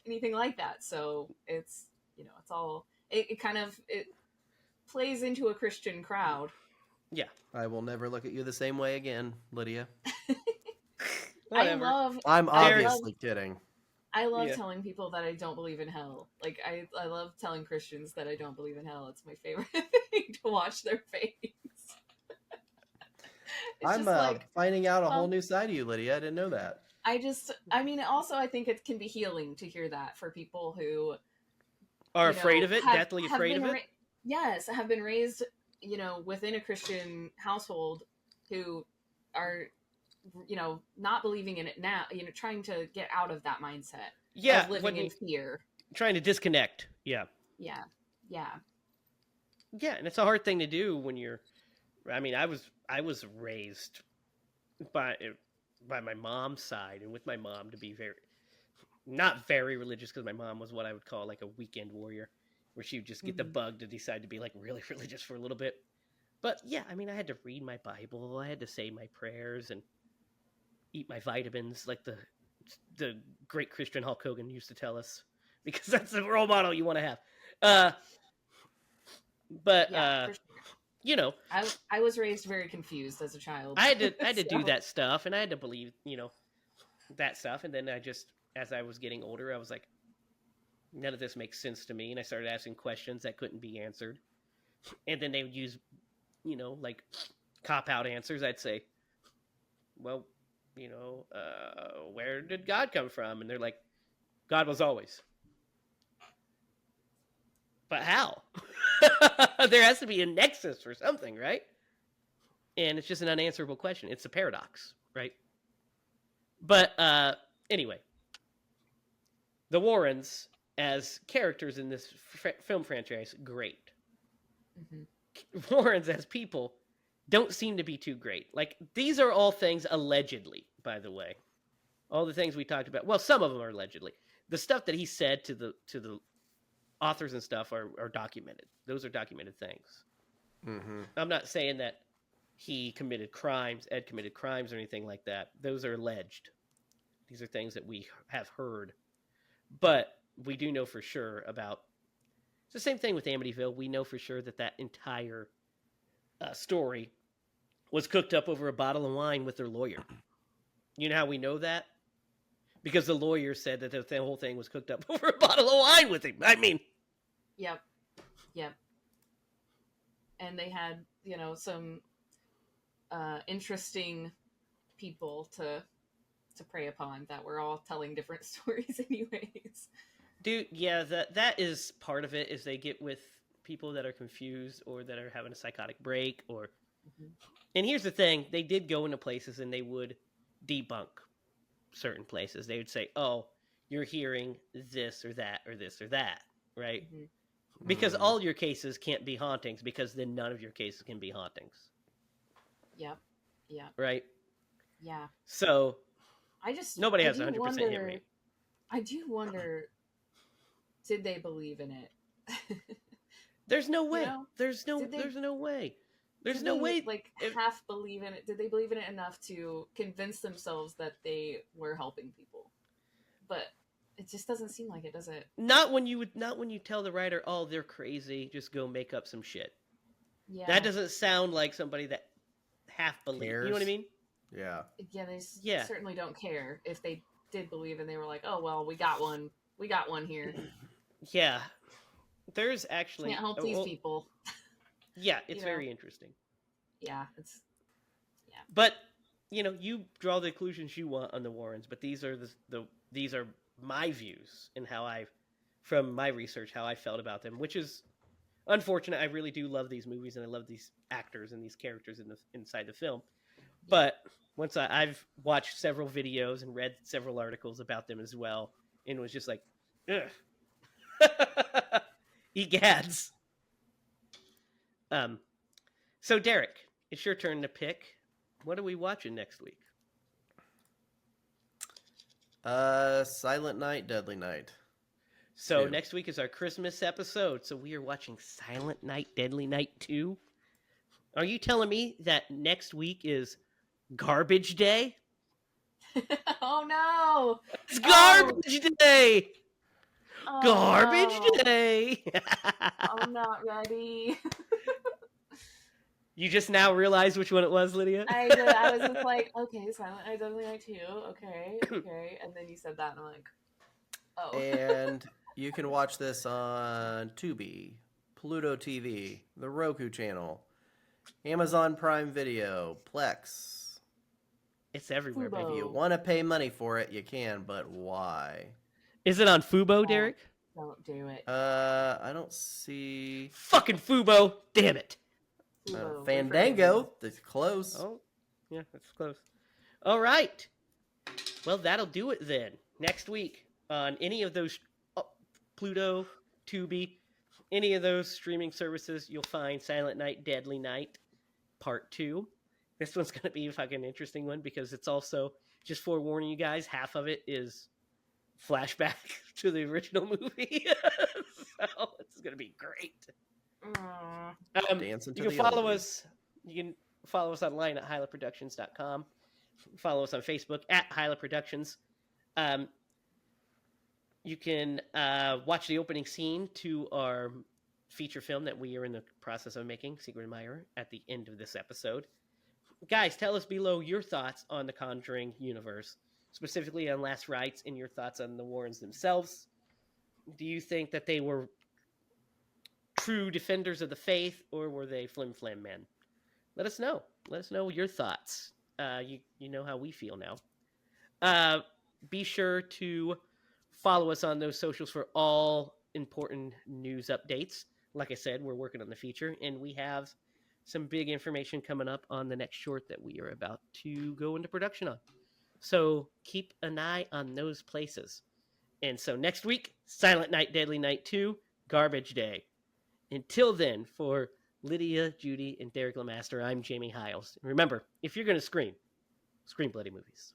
anything like that. So it's it's all it kind of it plays into a Christian crowd. I will never look at you the same way again, Lydia. whatever. I'm I obviously kidding. I love Yeah. telling people that I don't believe in hell. Like I love telling Christians that I don't believe in hell. It's my favorite thing to watch their face. It's I'm just like finding out a well- whole new side of you, Lydia. I didn't know that. I mean, also I think it can be healing to hear that for people who Are you know, afraid of it, have- deathly have afraid of been it. ra- yes, have been raised, within a Christian household who are, not believing in it now, trying to get out of that mindset Yeah, of living when in you- fear. trying to disconnect. Yeah, Yeah. Yeah. yeah, and it's a hard thing to do when you're. I mean, I was raised by my mom's side, and with my mom to be not very religious, because my mom was what I would call like a weekend warrior, where she would just get the Mhm. bug to decide to be like really religious for a little bit. But yeah, I mean, I had to read my Bible, I had to say my prayers, and eat my vitamins, like the great Christian Hulk Hogan used to tell us, because that's the role model you want to have. But Yeah. For sure. I was raised very confused as a child. I had to do So- that stuff, and I had to believe, that stuff. And then as I was getting older, I was like, none of this makes sense to me. And I started asking questions that couldn't be answered. And then they would use, like cop-out answers. I'd say, well, where did God come from? And they're like, God was always. But how? There has to be a nexus or something, right? And it's just an unanswerable question. It's a paradox, right? But anyway, the Warrens as characters in this film franchise, great. Mhm. Warrens as people don't seem to be too great. Like, these are all things allegedly, by the way. All the things we talked about. Well, some of them are allegedly. The stuff that he said to the authors and stuff are documented. Those are documented things. Mm-hmm. I'm not saying that Ed committed crimes or anything like that. Those are alleged. These are things that we have heard. But we do know for sure about... It's the same thing with Amityville. We know for sure that entire story was cooked up over a bottle of wine with their lawyer. You know how we know that? because the lawyer said that the whole thing was cooked up over a bottle of wine with him. I mean, Yep. Yep. And they had, some interesting people to prey upon that were all telling different stories anyways. dude, yeah, that is part of it. Is they get with people that are confused or that are having a psychotic break, or. Mm-hmm. And here's the thing: they did go into places and they would debunk certain places. They would say, "Oh, you're hearing this or that or this or that," right? Mm-hmm. Because all your cases can't be hauntings, because then none of your cases can be hauntings. Yep. Yep. Right? Yeah. So nobody I has do 100% wonder, hit rate. I do wonder, did they believe in it? There's no way. know? There's no Did they- way. There's Did no they, way. like half believe in it? Did they believe in it enough to convince themselves that they were helping people? But it just doesn't seem like it, does it? Not when you tell the writer, "Oh, they're crazy, just go make up some shit." Yeah. That doesn't sound like somebody that half believes. You know what I Cares. mean? Yeah. Yeah, they Yeah. certainly don't care if they did believe and they were like, "Oh well, we got one here. Yeah. There's actually Can't help these people." Yeah, it's You know? very interesting. Yeah, it's But you draw the conclusions you want on the Warrens, but these are these are my views and from my research, how I felt about them, which is unfortunate. I really do love these movies and I love these actors and these characters inside the film. But once I've watched several videos and read several articles about them as well, and was just like, ugh. Egads. So Derek, it's your turn to pick. What are we watching next week? Silent Night, Deadly Night. So 2. next week is our Christmas episode. So we are watching Silent Night, Deadly Night 2. Are you telling me that next week is Garbage Day? oh no! It's Garbage Day! Oh, Garbage no. Day! I'm not ready. You just now realized which one it was, Lydia? I did. I was just like, okay, Silent Night, Deadly Night 2. Okay. And then you said that, and I'm like, oh. And you can watch this on Tubi, Pluto TV, the Roku channel, Amazon Prime Video, Plex. It's everywhere, Fubo. If baby. you want to pay money for it, you can, but why? Is it on Fubo, Derek? Don't do it. I don't see Fucking Fubo! Damn it! Fubo, Fandango. That's close. Oh, yeah, that's close. All right. Well, that'll do it then. Next week on any of those Pluto, Tubi, any of those streaming services, you'll find Silent Night, Deadly Night, Part 2. This one's going to be a fucking interesting one because it's also, just forewarning you guys, half of it is flashback to the original movie. So it's going to be great. Dancing to You can the follow oldies. us. You can follow us online at HiLaProductions.com. Follow us on Facebook at HiLa Productions. You can watch the opening scene to our feature film that we are in the process of making, Secret Admirer, at the end of this episode. Guys, tell us below your thoughts on the Conjuring universe, specifically on Last Rites, and your thoughts on the Warrens themselves. Do you think that they were true defenders of the faith, or were they flim-flam men? Let us know. Let us know your thoughts. You know how we feel now. Be sure to follow us on those socials for all important news updates. Like I said, we're working on the feature, and we have some big information coming up on the next short that we are about to go into production on. So keep an eye on those places. And so next week, Silent Night, Deadly Night 2, Garbage Day. Until then, for Lydia, Judy, and Derek Lemaster, I'm Jamie Hiles. Remember, if you're going to scream bloody movies.